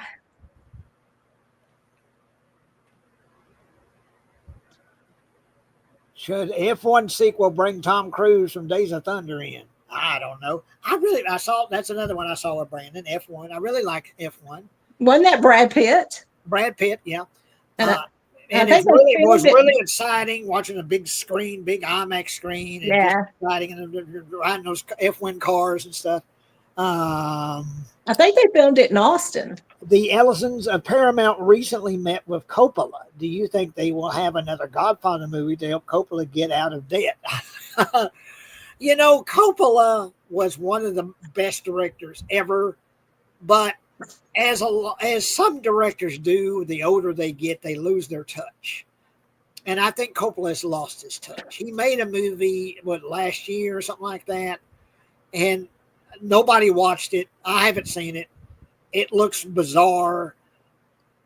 Should F1 sequel bring Tom Cruise from Days of Thunder in? I don't know. I saw, that's another one I saw with Brandon, F1. I really like F1.
Wasn't that Brad Pitt?
Brad Pitt, yeah.
And
it was really exciting watching a big screen, big IMAX screen. And
yeah.
Exciting, and riding those F1 cars and stuff.
I think they filmed it in Austin.
The Ellisons of Paramount recently met with Coppola. Do you think they will have another Godfather movie to help Coppola get out of debt? Coppola was one of the best directors ever, but as some directors do, the older they get, they lose their touch. And I think Coppola has lost his touch. He made a movie, last year or something like that, and nobody watched it. I haven't seen it. It looks bizarre.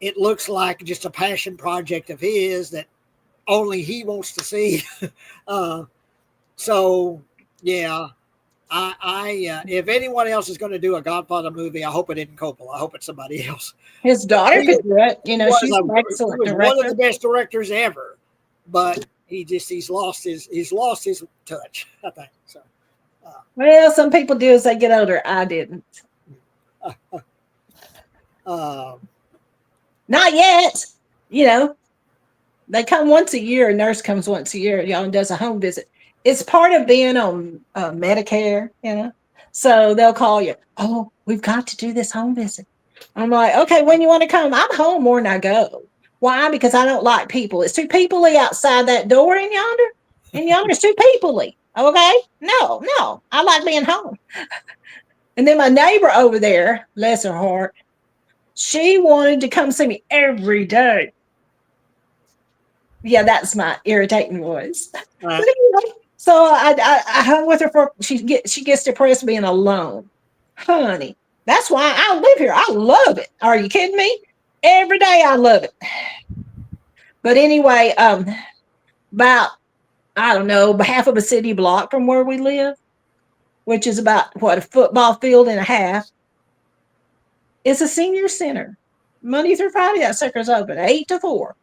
It looks like just a passion project of his that only he wants to see. So, yeah. If anyone else is going to do a Godfather movie, I hope it isn't Coppola. I hope it's somebody else.
His daughter could do it. She's an excellent director.
One of the best directors ever, but he's lost his touch, I think. So,
well, some people do as they get older. I didn't. Not yet. They come once a year. A nurse comes once a year, and does a home visit. It's part of being on Medicare, So they'll call you. Oh, we've got to do this home visit. I'm like, okay, when you want to come? I'm home more than I go. Why? Because I don't like people. It's too people-y outside that door in yonder. And yonder's too people-y. Okay? No. I like being home. And then my neighbor over there, bless her heart, she wanted to come see me every day. Yeah, that's my irritating voice. Right. So I hung with her for she gets depressed being alone. Honey, that's why I live here. I love it. Are you kidding me? Every day I love it. But anyway, about I don't know, half of a city block from where we live, which is about a football field and a half. It's a senior center. Monday through Friday, that sucker's open 8 to 4.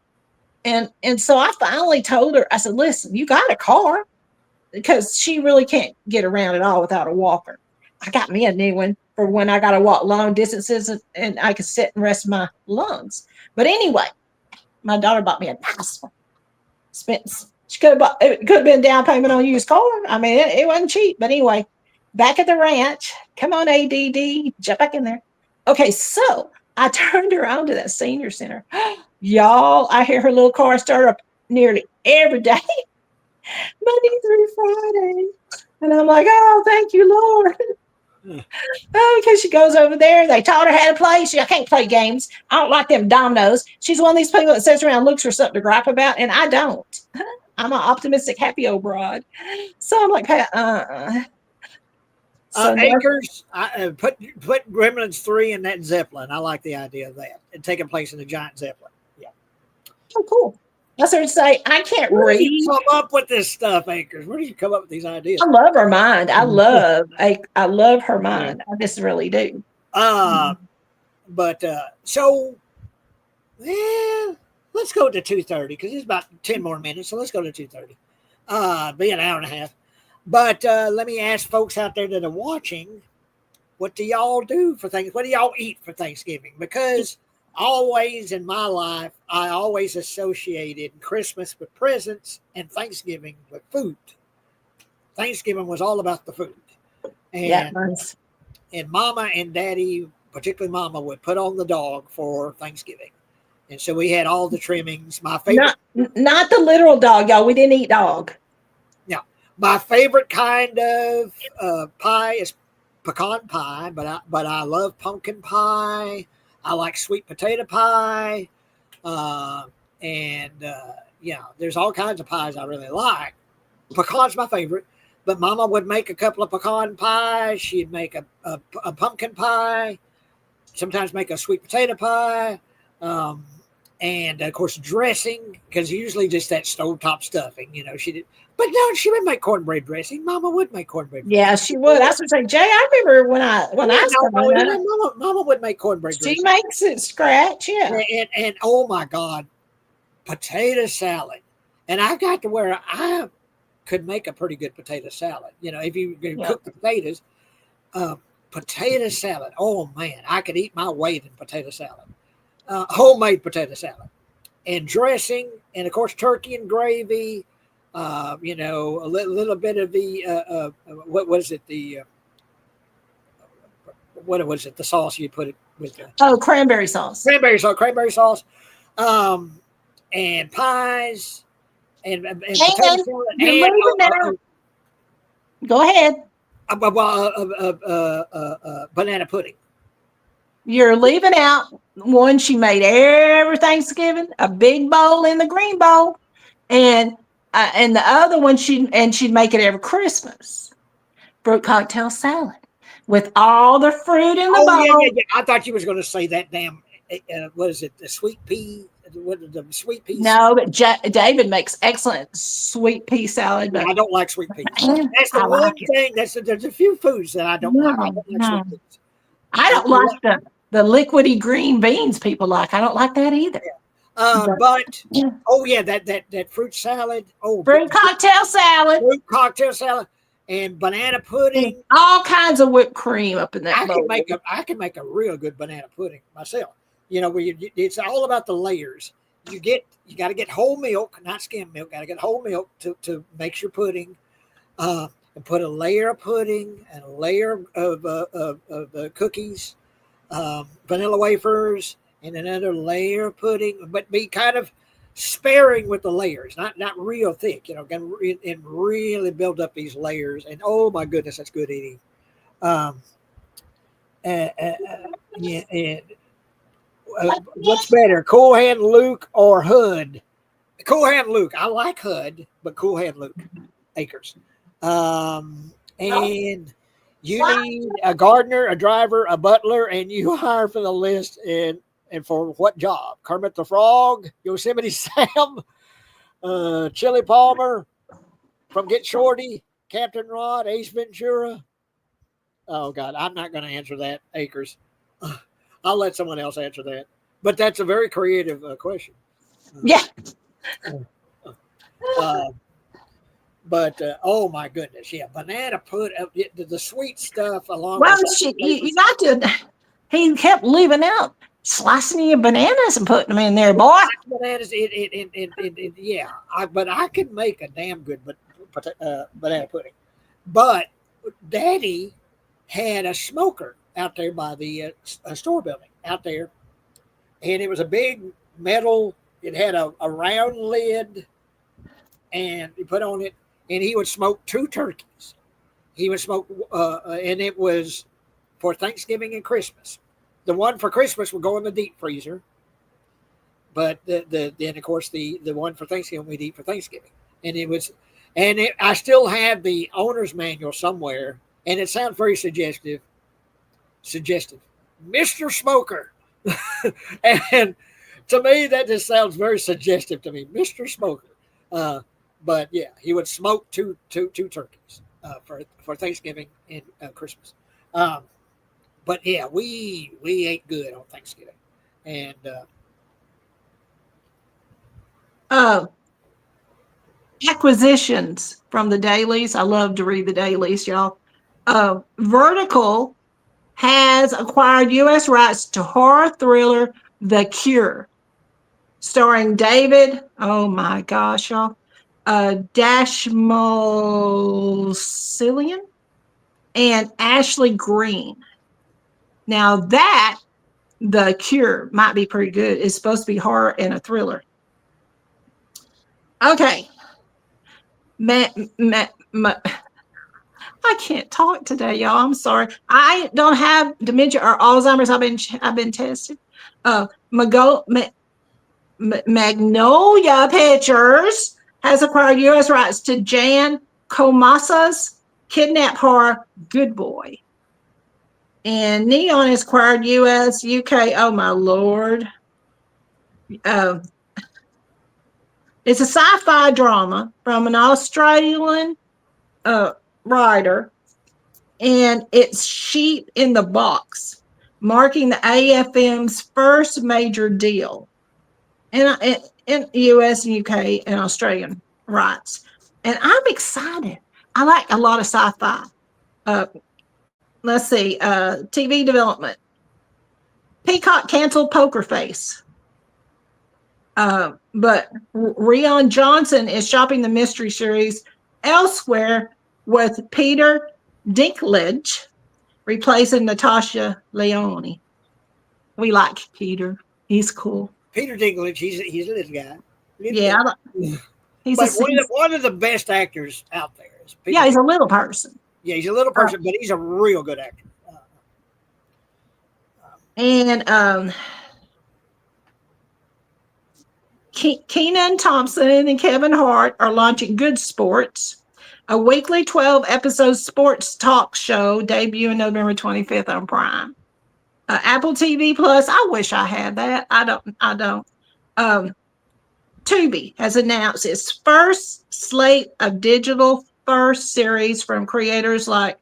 And so I finally told her, I said, listen, you got a car, because she really can't get around at all without a walker. I got me a new one for when I got to walk long distances and I could sit and rest my lungs. But anyway, my daughter bought me a nice one. She could have been down payment on a used car. I mean, it wasn't cheap. But anyway, back at the ranch. Come on, ADD, jump back in there. Okay, so I turned her on to that senior center. Y'all, I hear her little car start up nearly every day, Monday through Friday. And I'm like, oh, thank you, Lord. Because she goes over there. They taught her how to play. I can't play games. I don't like them dominoes. She's one of these people that sits around and looks for something to gripe about, and I don't. I'm an optimistic, happy old broad. So I'm like,
Acres, put Gremlins 3 in that Zeppelin. I like the idea of that. And taking place in a giant Zeppelin. Yeah.
Oh, cool. I started to say, I can't
Where do you
read.
come up with this stuff, Acres? Where do you come up with these ideas?
I love her mind. I love her mind. I just really do.
But so, yeah, let's go to 2:30 because it's about 10 more minutes. So let's go to 2:30. Be an hour and a half. But let me ask folks out there that are watching, what do y'all do for things? What do y'all eat for Thanksgiving? Because always in my life, I always associated Christmas with presents and Thanksgiving with food. Thanksgiving was all about the food.
Yeah,
And Mama and Daddy, particularly Mama, would put on the dog for Thanksgiving. And so we had all the trimmings. My favorite,
not the literal dog, y'all. We didn't eat dog.
yeah, my favorite kind of pie is pecan pie, but I love pumpkin pie. I like sweet potato pie, and yeah, there's all kinds of pies I really like. Pecan's my favorite, but Mama would make a couple of pecan pies. She'd make a pumpkin pie, sometimes make a sweet potato pie, and of course dressing, because usually just that stovetop stuffing. You know, she did, but no, she would make cornbread dressing. Mama would make cornbread dressing.
Yeah, she would. I was going to say, Jay, I remember when I
Mama would make cornbread dressing.
She makes it scratch, yeah.
And oh my God, potato salad. And I got to where I could make a pretty good potato salad. You know, if you cook the potatoes, potato salad. Oh man, I could eat my weight in potato salad. Homemade potato salad and dressing, and of course turkey and gravy. You know, a little bit of the what was it? What was it? The sauce you put it with?
Cranberry sauce.
Cranberry sauce, and pies, and potato salad.
Go ahead.
Banana pudding.
You're leaving out one she made every Thanksgiving, a big bowl in the green bowl, and the other one she'd make it every Christmas. Fruit cocktail salad with all the fruit in the bowl.
Yeah. I thought you was going to say that damn. What is it? The sweet pea. What is the sweet pea?
No, but David makes excellent sweet pea salad. But
I don't like sweet peas. That's the one thing. There's a few foods that I don't like. I don't like sweet peas.
I don't like the liquidy green beans people like. I don't like that either.
But that fruit salad.
Fruit cocktail salad.
And banana pudding.
All kinds of whipped cream up in that bowl.
I can make a real good banana pudding myself. You know, it's all about the layers. You got to get whole milk, not skim milk. Got to get whole milk to make your pudding. And put a layer of pudding and a layer of cookies, vanilla wafers, and another layer of pudding. But be kind of sparing with the layers, not real thick. You know, and really build up these layers. And oh my goodness, that's good eating. What's better, Cool Hand Luke or Hood? Cool Hand Luke. I like Hood, but Cool Hand Luke. Acres. And you need a gardener, a driver, a butler, and you hire for the list. And for what job? Kermit the Frog, Yosemite Sam, Chili Palmer from Get Shorty, Captain Rod, Ace Ventura. Oh God, I'm not going to answer that, Acres. I'll let someone else answer that. But that's a very creative question.
Yeah.
But oh my goodness, yeah, banana pudding, the sweet stuff along.
Well, you got to. He kept leaving out slicing your bananas and putting them in there, boy.
Bananas, yeah. But I could make a damn good banana pudding. But Daddy had a smoker out there by the store building out there, and it was a big metal. It had a round lid, and he put on it. And he would smoke 2 turkeys. He would smoke, and it was for Thanksgiving and Christmas. The one for Christmas would go in the deep freezer, but then of course the one for Thanksgiving we'd eat for Thanksgiving. And I still have the owner's manual somewhere, and it sounds very suggestive, Mr. Smoker, and To me, that just sounds very suggestive to me, Mr. Smoker. But yeah, he would smoke two turkeys for Thanksgiving and Christmas. But yeah, we ate good on Thanksgiving, and
acquisitions from the dailies. I love to read the dailies, y'all. Vertical has acquired U.S. rights to horror thriller The Cure, starring David, oh my gosh, y'all, Dashmocillian and Ashley Green. Now that The Cure might be pretty good. It's supposed to be horror and a thriller. Okay. I can't talk today, y'all. I'm sorry. I don't have dementia or Alzheimer's. I've been tested. Magnolia Pictures has acquired U.S. rights to Jan Komasa's kidnap horror Good Boy. And Neon has acquired U.S., UK. Oh, my Lord. It's a sci-fi drama from an Australian writer, and it's Sheep in the Box, marking the AFM's first major deal in US and UK and Australian rights. And I'm excited. I like a lot of sci-fi. Let's see, TV development. Peacock canceled Poker Face. But Rian Johnson is shopping the mystery series elsewhere with Peter Dinklage replacing Natasha Lyonne. We like Peter. He's cool.
Peter Dinklage, he's a little guy.
He's
one of the best actors out there.
He's a little person.
Yeah, he's a little person, but he's a real good actor.
And Kenan Thompson and Kevin Hart are launching Good Sports, a weekly 12-episode sports talk show debuting November 25th on Prime. Apple TV Plus, I wish I had that. I don't. Tubi has announced its first slate of digital-first series from creators like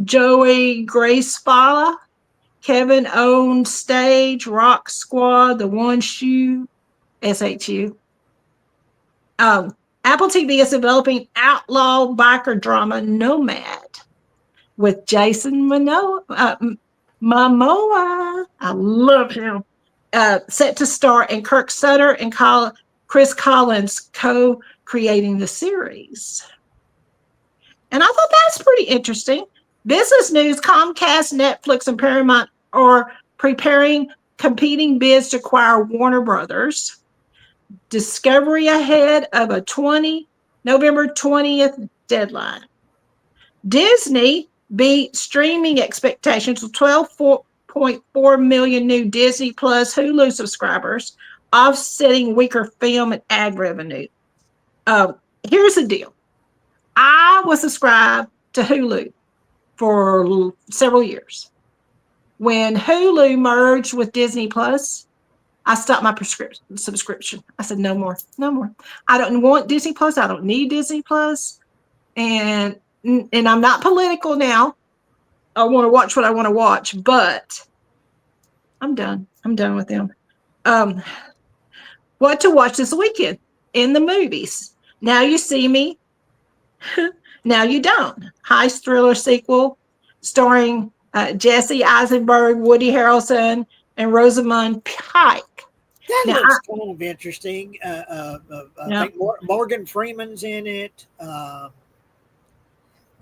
Joey Gracefalla, Kevin Owned Stage, Rock Squad, The One Shoe, SHU. Apple TV is developing outlaw biker drama Nomad with Jason Momoa. I love him. Set to star in Kirk Sutter and Chris Collins co-creating the series. And I thought that's pretty interesting. Business news: Comcast, Netflix, and Paramount are preparing competing bids to acquire Warner Brothers Discovery ahead of a November 20th deadline. Disney beat streaming expectations with 12.4 million new Disney Plus Hulu subscribers, offsetting weaker film and ad revenue. Here's the deal. I was subscribed to Hulu for several years. When Hulu merged with Disney Plus, I stopped my subscription. I said, no more. I don't want Disney Plus. I don't need Disney Plus. And I'm not political now. I want to watch what I want to watch, but I'm done. I'm done with them. What to watch this weekend in the movies? Now You See Me. Now You Don't. Heist thriller sequel starring Jesse Eisenberg, Woody Harrelson, and Rosamund Pike.
That looks kind of interesting. I think Morgan Freeman's in it. That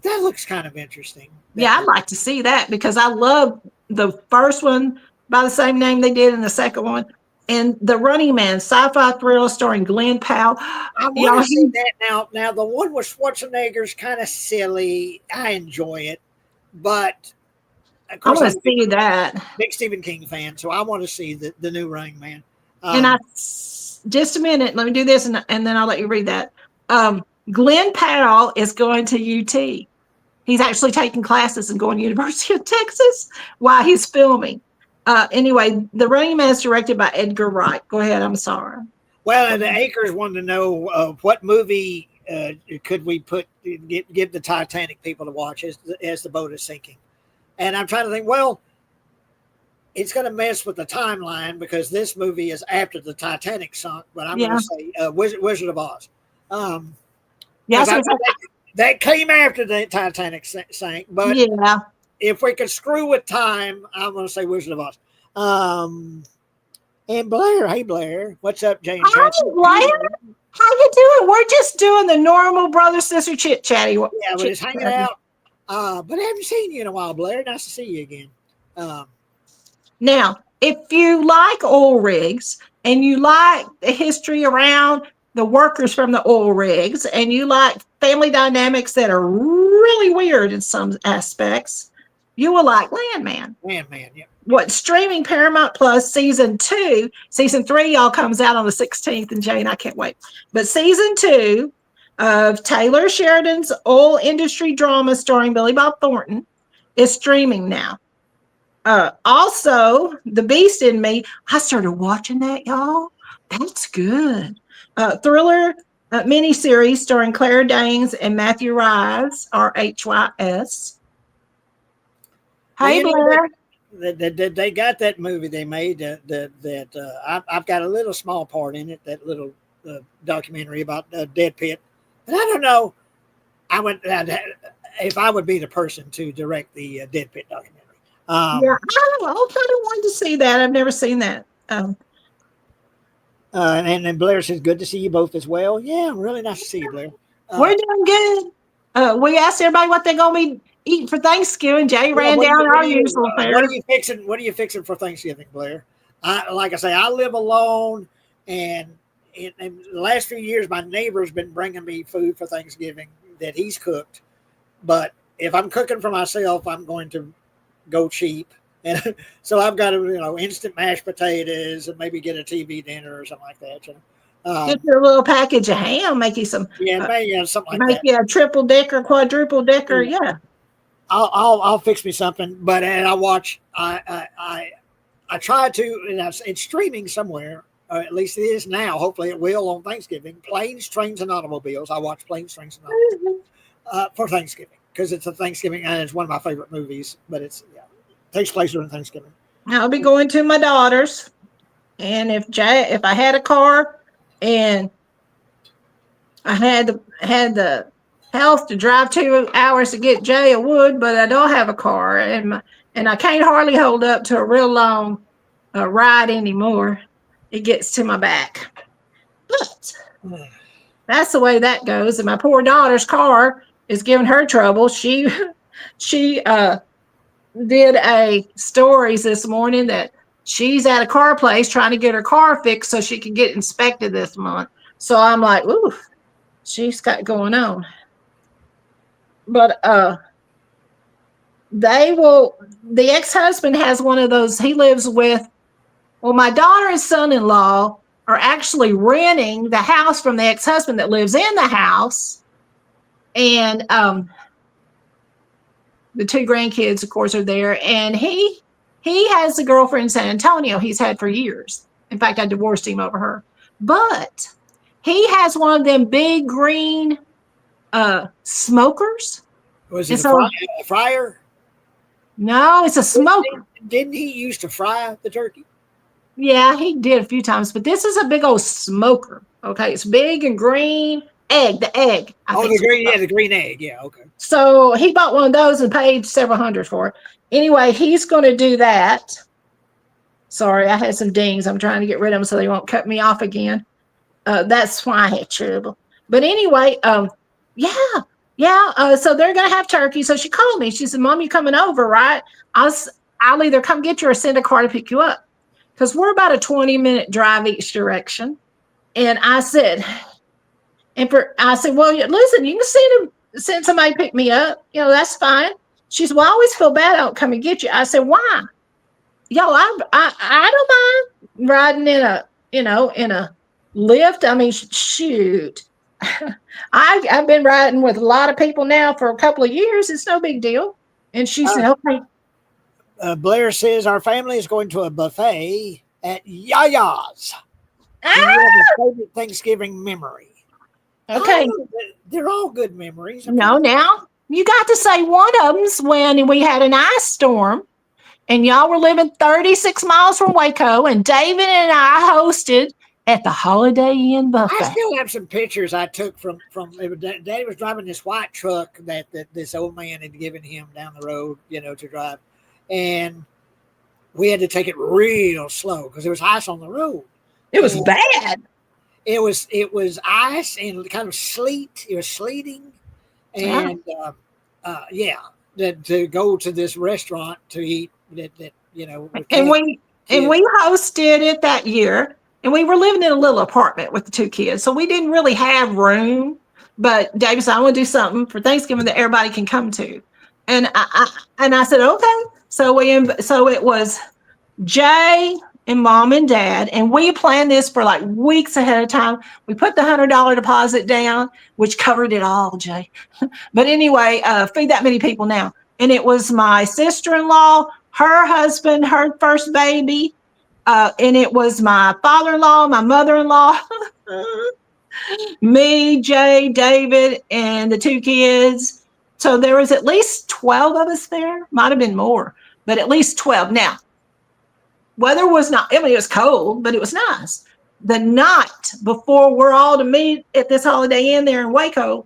looks kind of interesting.
Yeah, I'd like to see that because I love the first one by the same name they did in the second one. And The Running Man, sci-fi thriller starring Glenn Powell.
I want to see that now. The one with Schwarzenegger's kind of silly. I enjoy it, but of course
I want to see that.
Big Stephen King fan, so I want to see the new Running Man.
And just a minute, let me do this, and then I'll let you read that. Glenn Powell is going to UT. He's actually taking classes and going to University of Texas while he's filming. Anyway, The Running Man is directed by Edgar Wright. Go ahead. I'm sorry.
Well, and the Acres wanted to know what movie could we give the Titanic people to watch as the boat is sinking. And I'm trying to think, well, it's going to mess with the timeline because this movie is after the Titanic sunk, but I'm going to say Wizard of Oz.
Yes,
that came after the Titanic sank, but if we could screw with time, I'm going to say Wizard of Oz. And Blair, hey Blair, what's up, James?
Hi, Blair. How you doing? We're just doing the normal brother sister chit chatty.
Yeah, we're just hanging out. But I haven't seen you in a while, Blair. Nice to see you again.
Now, if you like oil rigs and you like the history around the workers from the oil rigs and you like family dynamics that are really weird in some aspects, you will like Landman.
Landman, yeah.
What streaming Paramount Plus season 2, season 3 y'all comes out on the 16th, and Jane, I can't wait. But season 2 of Taylor Sheridan's oil industry drama starring Billy Bob Thornton is streaming now. Also, The Beast in Me, I started watching that, y'all. That's good. Thriller miniseries starring Claire Danes and Matthew Rhys, R-H-Y-S. Hey, Blair.
They got that movie they made that I've got a little small part in it, that little documentary about Dead Pit. And I don't know, if I would be the person to direct the Dead Pit documentary.
I kind of wanted to see that. I've never seen that.
And then Blair says, good to see you both as well. Yeah, really nice to see you, Blair.
We're doing good. We asked everybody what they're going to be eating for Thanksgiving. Jay ran down our usual fare.
What are you fixing for Thanksgiving, Blair? Like I say, I live alone, and in the last few years, my neighbor's been bringing me food for Thanksgiving that he's cooked. But if I'm cooking for myself, I'm going to go cheap. And so I've got to, instant mashed potatoes and maybe get a TV dinner or something like that.
Get your little package of ham, make you some.
Maybe something like that.
Make you a triple decker, quadruple decker. Yeah.
I'll fix me something, and I watch. I try to, and it's streaming somewhere. At least it is now. Hopefully, it will on Thanksgiving. Planes, Trains, and Automobiles. I watch Planes, Trains, and Automobiles for Thanksgiving because it's a Thanksgiving, and it's one of my favorite movies. But it takes place during Thanksgiving.
I'll be going to my daughter's, and if I had a car, and I had the health to drive 2 hours to get Jay, I would, but I don't have a car, and I can't hardly hold up to a real long ride anymore. It gets to my back. But that's the way that goes. And my poor daughter's car is giving her trouble. She did a stories this morning that she's at a car place trying to get her car fixed so she can get inspected this month. So I'm like, ooh, she's got going on. But the ex-husband has one of those, he lives with, my daughter and son-in-law are actually renting the house from the ex-husband that lives in the house. And the 2 grandkids, of course, are there. And he has a girlfriend in San Antonio he's had for years. In fact, I divorced him over her. But he has one of them big green smokers.
Was it a fryer?
No, it's a smoker.
Didn't he used to fry the turkey?
Yeah, he did a few times, but this is a big old smoker. Okay, it's big and green. The egg.
The green egg. Yeah, okay.
So he bought one of those and paid several hundred for it. Anyway, he's going to do that. Sorry, I had some dings. I'm trying to get rid of them so they won't cut me off again. That's why I had trouble. But anyway, so they're going to have turkey. So she called me. She said, Mom, you coming over, right? I'll either come get you or send a car to pick you up. Because we're about a 20-minute drive each direction. And I said, well, listen, you can send somebody to pick me up. That's fine. She said, well, I always feel bad I don't come and get you. I said, why? I don't mind riding in a Lyft. I mean, shoot. I've been riding with a lot of people now for a couple of years. It's no big deal. And she said, okay.
Blair says our family is going to a buffet at Yaya's. Do you
Ah,
have a favorite Thanksgiving memory?
okay.
They're all good memories.
No, now you got to say one of them's when we had an ice storm and y'all were living 36 miles from Waco, and David and I hosted at the Holiday Inn
I
buffet.
still have some pictures I took from Daddy was driving this white truck that this old man had given him down the road, to drive, and we had to take it real slow because there was ice on the road.
It was
And
bad.
it was ice and kind of sleet. It was sleeting, and to go to this restaurant to eat that with
And
kids.
we hosted it that year, and we were living in a little apartment with the two kids, so we didn't really have room. But David said, "I want to do something for Thanksgiving that everybody can come to," and I said, "Okay." So it was Jay and Mom and Dad, and we planned this for like weeks ahead of time. We put the $100 deposit down, which covered it all, Jay. But anyway, feed that many people now. And it was my sister-in-law, her husband, her first baby, and it was my father-in-law, my mother-in-law, me, Jay, David, and the two kids. So there was at least 12 of us there. Might have been more, but at least 12. Now, weather was not, it was cold, but it was nice. The night before we're all to meet at this Holiday Inn there in Waco,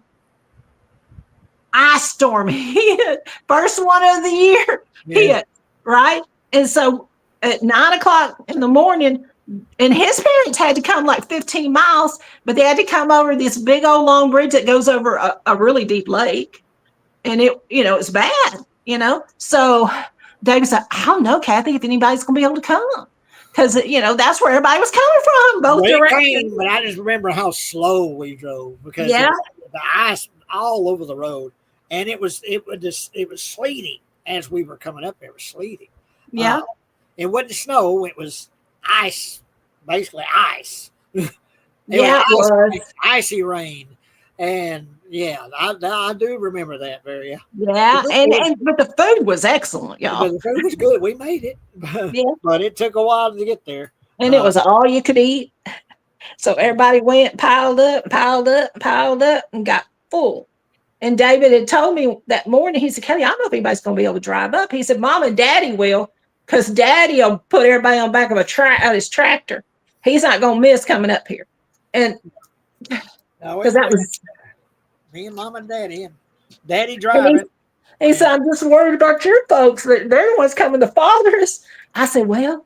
ice storm hit. First one of the year hit, right? And so at 9:00 in the morning, and his parents had to come like 15 miles, but they had to come over this big old long bridge that goes over a really deep lake. And it's bad, So David said, "I don't know, Kathy, if anybody's going to be able to come." Because, that's where everybody was coming from, both directions.
But I just remember how slow we drove because the ice all over the road. And it was sleeting as we were coming up. It was sleeting.
Yeah.
It wasn't snow. It was ice, basically ice. It was icy rain. And I do remember that very.
Yeah, but the food was excellent, y'all.
The food was good. We made it, but it took a while to get there.
And it was all you could eat. So everybody went, piled up, and got full. And David had told me that morning, he said, "Kelly, I don't know if anybody's going to be able to drive up." He said, "Mom and Daddy will, because Daddy will put everybody on the back of his tractor. He's not going to miss coming up here." And because that was
me and Mom and Daddy, and Daddy driving.
He said, "I'm just worried about your folks. They're the ones coming to father us." I said, "Well,"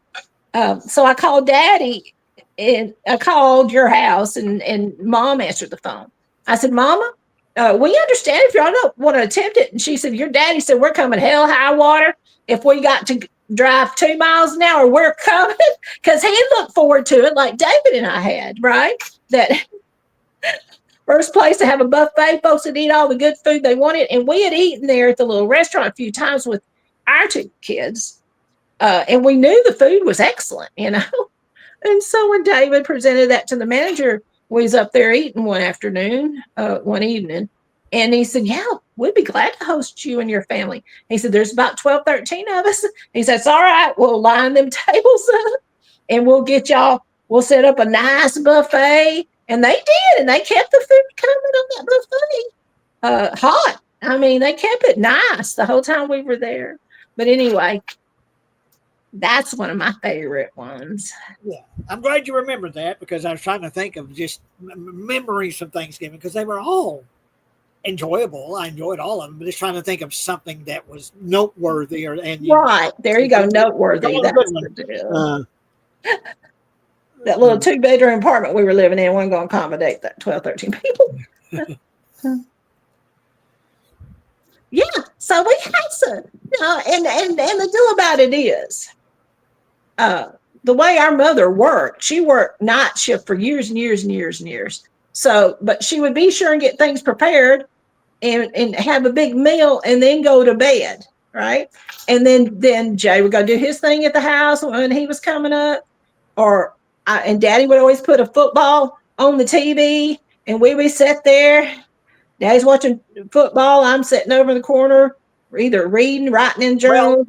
so I called Daddy, and I called your house, and Mom answered the phone. I said, "Mama, we understand if y'all don't want to attempt it." And she said, "Your daddy said we're coming hell high water. If we got to drive 2 miles an hour, we're coming," because he looked forward to it like David and I had, right? That first place to have a buffet, folks would eat all the good food they wanted. And we had eaten there at the little restaurant a few times with our two kids. And we knew the food was excellent, And so when David presented that to the manager, we was up there eating one evening. And he said, "Yeah, we'd be glad to host you and your family." He said, "There's about 12, 13 of us." He said, "It's all right. We'll line them tables up and we'll set up a nice buffet." And they did, and they kept the food coming on that buffet hot. I mean, they kept it nice the whole time we were there. But anyway, that's one of my favorite ones.
Yeah, I'm glad you remembered that because I was trying to think of just memories of Thanksgiving because they were all enjoyable. I enjoyed all of them, but just trying to think of something that was noteworthy.
Right, there you go, noteworthy. That little 2-bedroom apartment we were living in wasn't going to accommodate that 12, 13 people. Yeah, so we had some, and the deal about it is, the way our mother worked, she worked night shift for years and years and years and years. So, but she would be sure and get things prepared and have a big meal and then go to bed, right? And then Jay would go do his thing at the house when he was coming up, and Daddy would always put a football on the TV, and we would sit there. Daddy's watching football. I'm sitting over in the corner either reading, writing in
Well,
journals.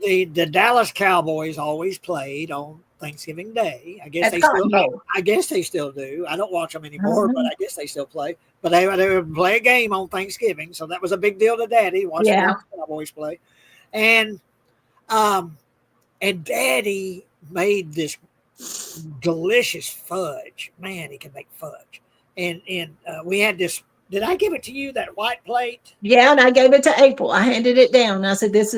the Dallas Cowboys always played on Thanksgiving Day. I guess
At
they
the Cotton
still.
Bowl.
I guess they still do. I don't watch them anymore, but
Mhm.
I guess they still play. But they would play a game on Thanksgiving, so that was a big deal to Daddy watching
Yeah.
the Cowboys play. And um, and Daddy made this delicious fudge. Man, he can make fudge. And we had this. Did I give it to you, that white plate?
Yeah, and I gave it to April. I handed it down. I said, this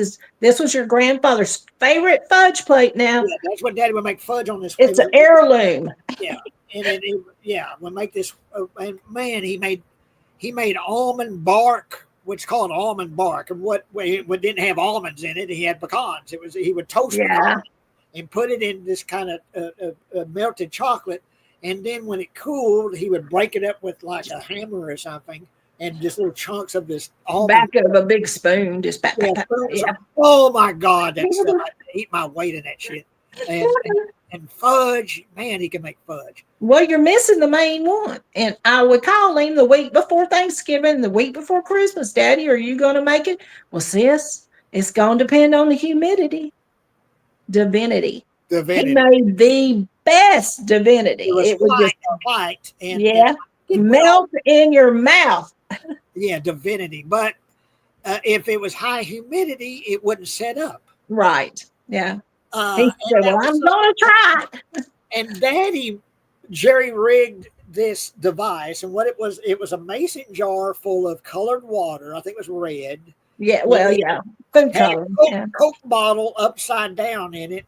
was your grandfather's favorite fudge plate now.
Yeah, that's what Daddy would make fudge on this.
It's an heirloom.
Yeah, and yeah, we'll make this. And man, he made almond bark, what's called almond bark, and what didn't have almonds in it. He had pecans. He would toast
Yeah.
pecans and put it in this kind of melted chocolate, and then when it cooled, he would break it up with like a hammer or something, and just little chunks of this almond.
Back of a big spoon, just back.
Yeah,
Yeah.
oh my God, that's stuff. I eat my weight in that shit. And fudge, man, he can make fudge.
Well, you're missing the main one. And I would call him the week before Thanksgiving, the week before Christmas. Daddy, are you going to make it? Well, sis, it's going to depend on the humidity. Divinity. He made the best divinity.
It was white and
yeah, melt in your mouth.
Yeah, divinity. But if it was high humidity, it wouldn't set up.
Right. Yeah. He said, well, I'm going to try.
And Daddy jerry rigged this device, and what it was a mason jar full of colored water. I think it was red.
Yeah, well, yeah, food color.
Coke bottle upside down in it,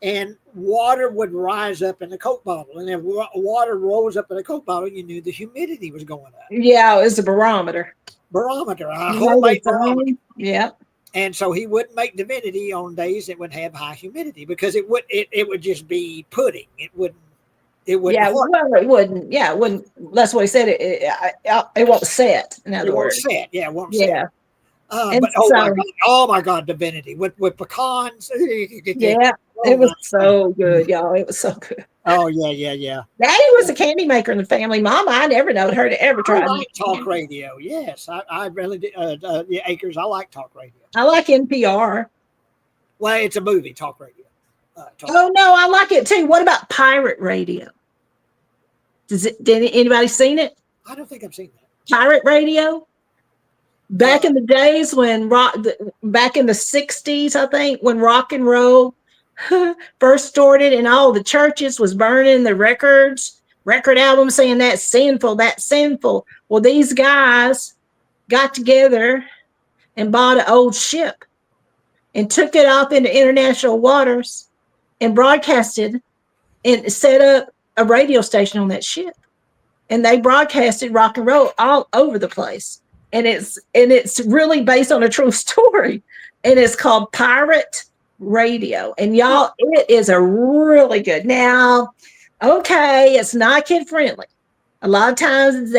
and water would rise up in the Coke bottle. And if water rose up in the Coke bottle, you knew the humidity was going up.
Yeah, it was a barometer.
A homemade barometer.
Yeah.
And so he wouldn't make divinity on days that would have high humidity, because it would just be pudding. It wouldn't.
Yeah, well, it wouldn't. Yeah, it wouldn't. That's what he said. It won't set. In other words,
set. Yeah, it won't
set.
Yeah. But oh my God, divinity with pecans.
Yeah, it was so good, y'all. It was so good.
Oh yeah.
Daddy was a candy maker in the family. Mama, I never know her to ever try.
I like talk radio. Yes, I really did. Acres. I like talk radio.
I like NPR.
Well, it's a movie, talk radio.
Oh no, I like it too. What about pirate radio? Did anybody seen it?
I don't think I've seen that.
Pirate radio. Back in the days when back in the 60s, I think, when rock and roll first started and all the churches was burning the record albums saying that's sinful, that's sinful. Well, these guys got together and bought an old ship and took it off into international waters and broadcasted and set up a radio station on that ship. And they broadcasted rock and roll all over the place. And it's really based on a true story. And it's called Pirate Radio. And y'all, it is a really good. Now, okay, it's not kid friendly. A lot of times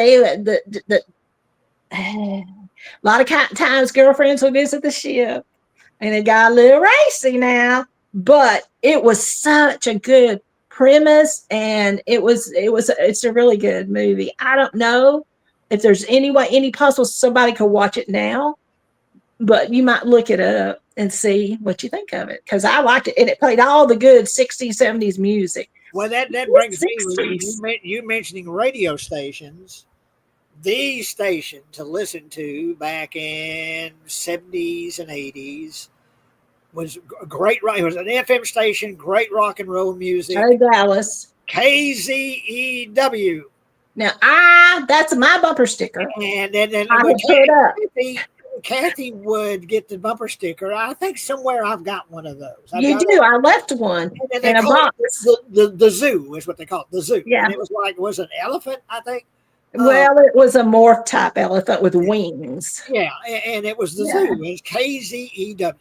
times girlfriends will visit the ship and it got a little racy now, but it was such a good premise, and it's a really good movie. I don't know if there's any possible somebody could watch it now, but you might look it up and see what you think of it, because I liked it, and it played all the good 60s, 70s music.
Well, that brings me, you mentioning radio stations. The station to listen to back in 70s and 80s was great. It was an FM station, great rock and roll music.
Hey, Dallas.
KZEW.
Now, that's my bumper sticker.
And then
I would put it up.
Kathy would get the bumper sticker. I think somewhere I've got one of those.
You do. I left one in a box.
The zoo is what they call it. The zoo.
Yeah.
And it was an elephant, I think.
Well, it was a morph type elephant with wings.
Yeah, and it was the zoo. It was KZEW.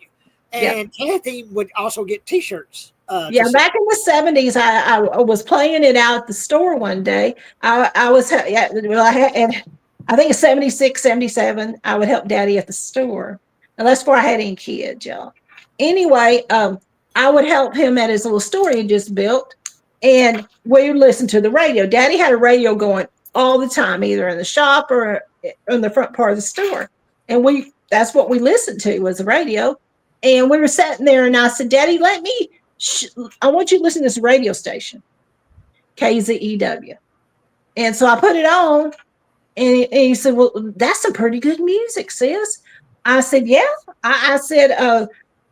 And Kathy would also get T-shirts.
Back in the 70s, I was playing it out at the store one day. I think it's 76, 77. I would help Daddy at the store. And that's before I had any kids, y'all. Anyway, I would help him at his little store he just built. And we would listen to the radio. Daddy had a radio going all the time, either in the shop or in the front part of the store. And that's what we listened to was the radio. And we were sitting there, and I said, Daddy, I want you to listen to this radio station, KZEW. And so I put it on, and he said, well, that's some pretty good music, sis. I said, yeah. I said,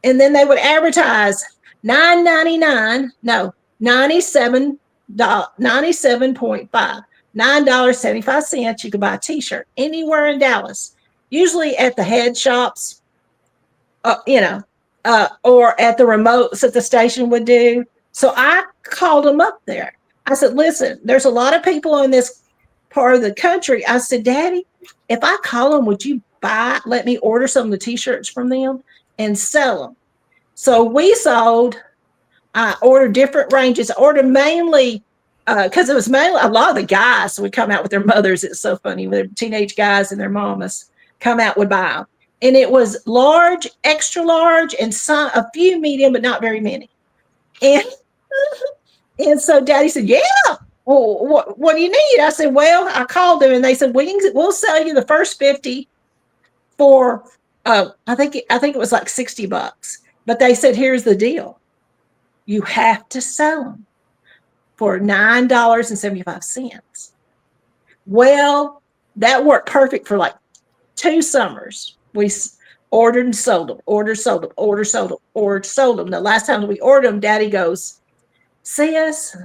and then they would advertise $9.99, no, 97.5, $9.75. You could buy a t-shirt anywhere in Dallas, usually at the head shops, or at the remotes that the station would do. So I called them up there. I said, listen, there's a lot of people in this part of the country. I said, Daddy, if I call them, would you let me order some of the t-shirts from them and sell them? So we sold, I ordered different ranges. I ordered mainly, because it was mainly a lot of the guys would come out with their mothers. It's so funny, with their teenage guys and their mamas come out, would buy them. And it was large, extra large, and a few medium, but not very many. And so Daddy said, yeah, well, what do you need? I said, well, I called them, and they said, we'll sell you the first 50 for, I think it was like $60. But they said, here's the deal. You have to sell them for $9.75. Well, that worked perfect for like 2 summers. We ordered and sold them, sold them. The last time we ordered them, Daddy goes, sis,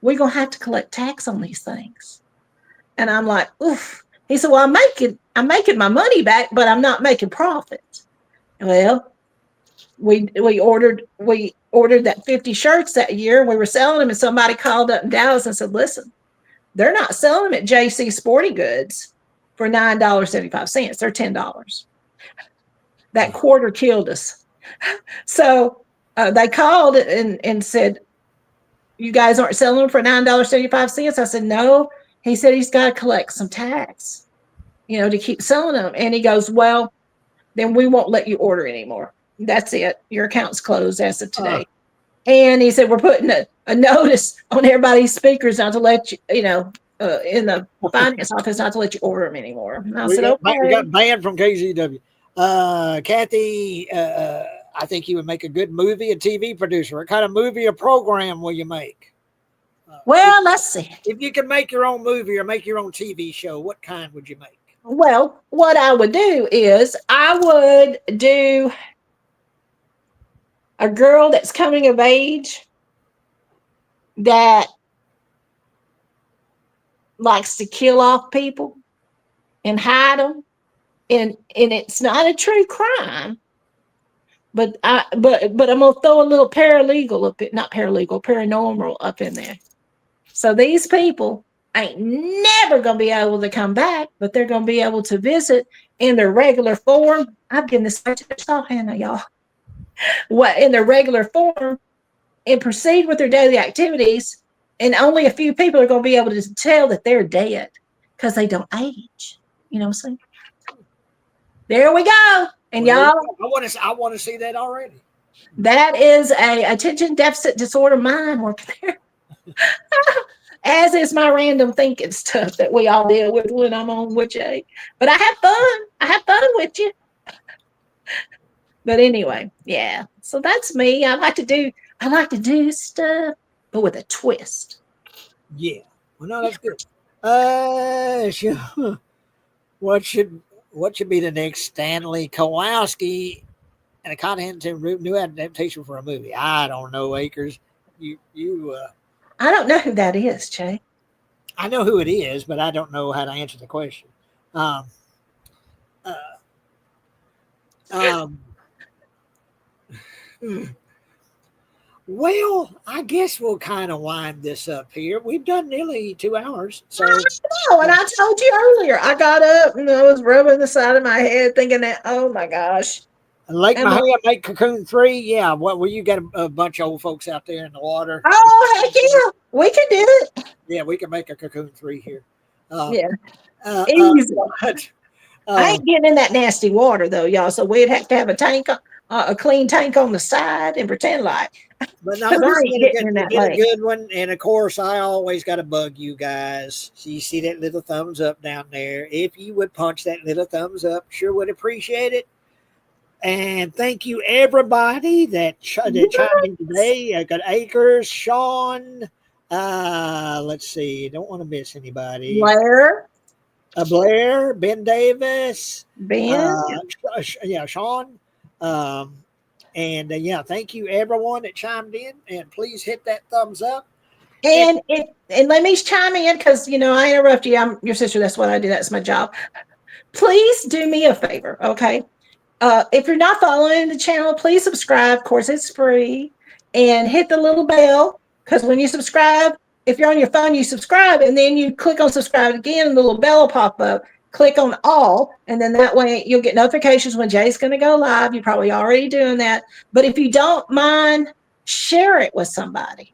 we're going to have to collect tax on these things. And I'm like, oof. He said, well, I'm making my money back, but I'm not making profit. Well, we ordered that 50 shirts that year. We were selling them, and somebody called up in Dallas and said, listen, they're not selling them at JC Sporting Goods for $9.75. They're $10. That quarter killed us. So they called and said, you guys aren't selling them for $9.75? I said, no. He said he's got to collect some tax, to keep selling them. And he goes, well, then we won't let you order anymore. That's it. Your account's closed as of today. And he said, we're putting a notice on everybody's speakers not to let you, in the finance office, not to let you order them anymore. And I said, okay.
We got banned from KZW. Kathy, I think you would make a good movie, a TV producer. What kind of movie or program will you make?
Well, let's see.
If you could make your own movie or make your own TV show, what kind would you make?
Well, what I would do is I would do a girl that's coming of age that likes to kill off people and hide them. And it's not a true crime, but I'm gonna throw a little paranormal up in there. So these people ain't never gonna be able to come back, but they're gonna be able to visit in their regular form. I've given this much thought, Hannah, y'all. What in their regular form and proceed with their daily activities, and only a few people are gonna be able to tell that they're dead because they don't age. You know what I'm saying? There we go. And y'all,
I want to see that already.
That is a attention deficit disorder mind working there. As is my random thinking stuff that we all deal with when I'm on with Jay. But I have fun. I have fun with you. But anyway, yeah. So that's me. I like to do stuff, but with a twist.
Yeah. Well, no, that's good. What should be the next Stanley Kowalski and a content new adaptation for a movie? I don't know, Akers.
I don't know who that is, Jay.
I know who it is, but I don't know how to answer the question. Well, I guess we'll kind of wind this up here. We've done nearly 2 hours. So,
and I told you earlier, I got up and I was rubbing the side of my head thinking that, oh my gosh.
Lake Mahia, make Cocoon 3. Yeah. Well, you got a bunch of old folks out there in the water.
Oh, heck yeah. We can do it.
Yeah, we can make a Cocoon 3 here.
Easy. I ain't getting in that nasty water though, y'all. So we'd have to have a clean tank on the side and pretend like.
But no,
'Cause I
this
ain't getting in
has
that
been a
late.
good one. And of course, I always got to bug you guys. So you see that little thumbs up down there. If you would punch that little thumbs up, sure would appreciate it. And thank you, everybody that chimed in today. I got Acres, Sean. Let's see. Don't want to miss anybody.
Blair,
Blair, Ben Davis.
Ben.
Yeah, Sean. And yeah, thank you everyone that chimed in. And please hit that thumbs up.
And let me chime in because I interrupt you. I'm your sister. That's what I do. That's my job. Please do me a favor, okay? If you're not following the channel, please subscribe. Of course, it's free, and hit the little bell because when you subscribe, if you're on your phone, you subscribe, and then you click on subscribe again, and the little bell will pop up. Click on all, and then that way you'll get notifications when Jay's going to go live. You're probably already doing that, but if you don't mind, share it with somebody.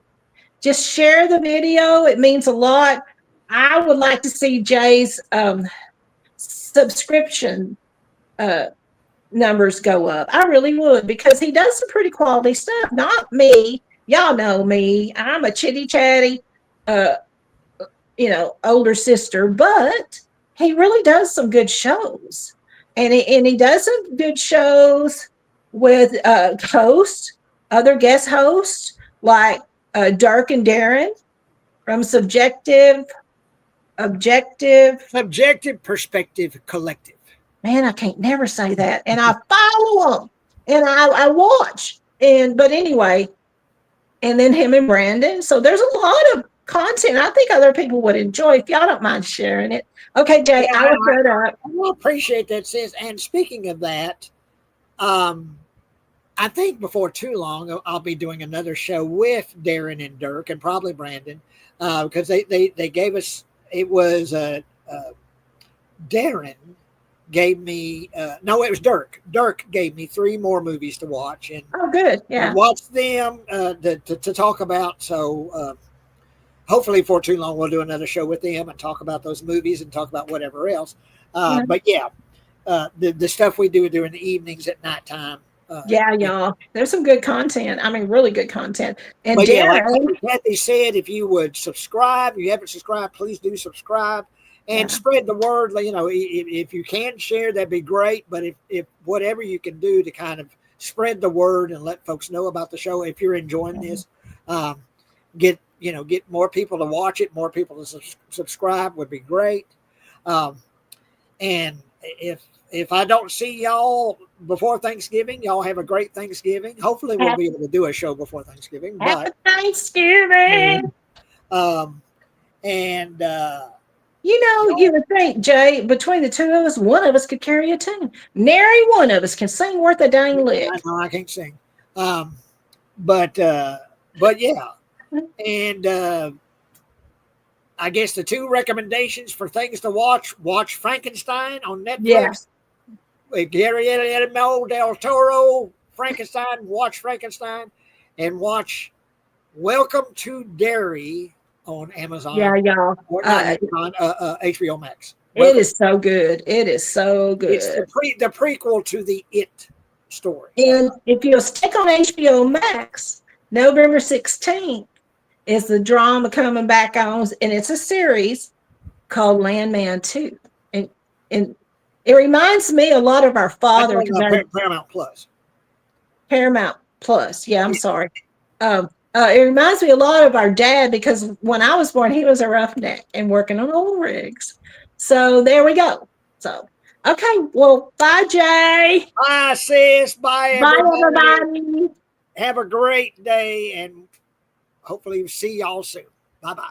Just share the video. It means a lot. I would like to see Jay's subscription numbers go up. I really would, because he does some pretty quality stuff. Not me. Y'all know me. I'm a chitty chatty, older sister, but he really does some good shows. And he does some good shows with hosts, other guest hosts like Dirk and Darren from Subjective
Perspective Collective.
Man, I can't never say that. And I follow them and I watch. But anyway, and then him and Brandon. So there's a lot of content I think other people would enjoy if y'all don't mind sharing it. Okay, Jay,
Yeah,
I will shut up.
I will appreciate that, sis. And speaking of that, I think before too long I'll be doing another show with Darren and Dirk and probably Brandon, because they gave us, it was Darren gave me no, it was Dirk. Dirk gave me 3 more movies to watch, and
Oh, good. Yeah.
watch them to talk about. So hopefully for too long we'll do another show with them and talk about those movies and talk about whatever else. But yeah, the stuff we do during the evenings at nighttime.
Yeah, y'all. There's some good content. I mean, really good content. And
But yeah,
Darren,
like Kathy said, if you would subscribe, if you haven't subscribed, please do subscribe and spread the word. If you can share, that'd be great. But if whatever you can do to kind of spread the word and let folks know about the show, if you're enjoying this, get more people to watch it, more people to subscribe would be great. And if I don't see y'all before Thanksgiving, y'all have a great Thanksgiving. Hopefully we'll be able to do a show before Thanksgiving.
happy Thanksgiving. You would think, Jay, between the two of us, one of us could carry a tune. Nary one of us can sing worth a dang lick.
I know I can't sing. But yeah. And I guess the 2 recommendations for things to watch Frankenstein on Netflix.
Yeah.
With Guillermo del Toro, Frankenstein, watch Frankenstein, and watch Welcome to Derry on Amazon.
Yeah, y'all.
Or not Amazon, HBO Max.
It is so good. It is so good.
It's the prequel to the It story.
And if you'll stick on HBO Max, November 16th is the drama coming back on, and it's a series called Landman 2. And it reminds me a lot of our father.
Paramount Plus.
Paramount Plus. Yeah, I'm sorry. It reminds me a lot of our dad, because when I was born, he was a roughneck and working on oil rigs. So there we go. So, okay. Well, bye, Jay.
Bye, sis. Bye, everybody.
Bye, everybody.
Have a great day, and hopefully see y'all soon. Bye-bye.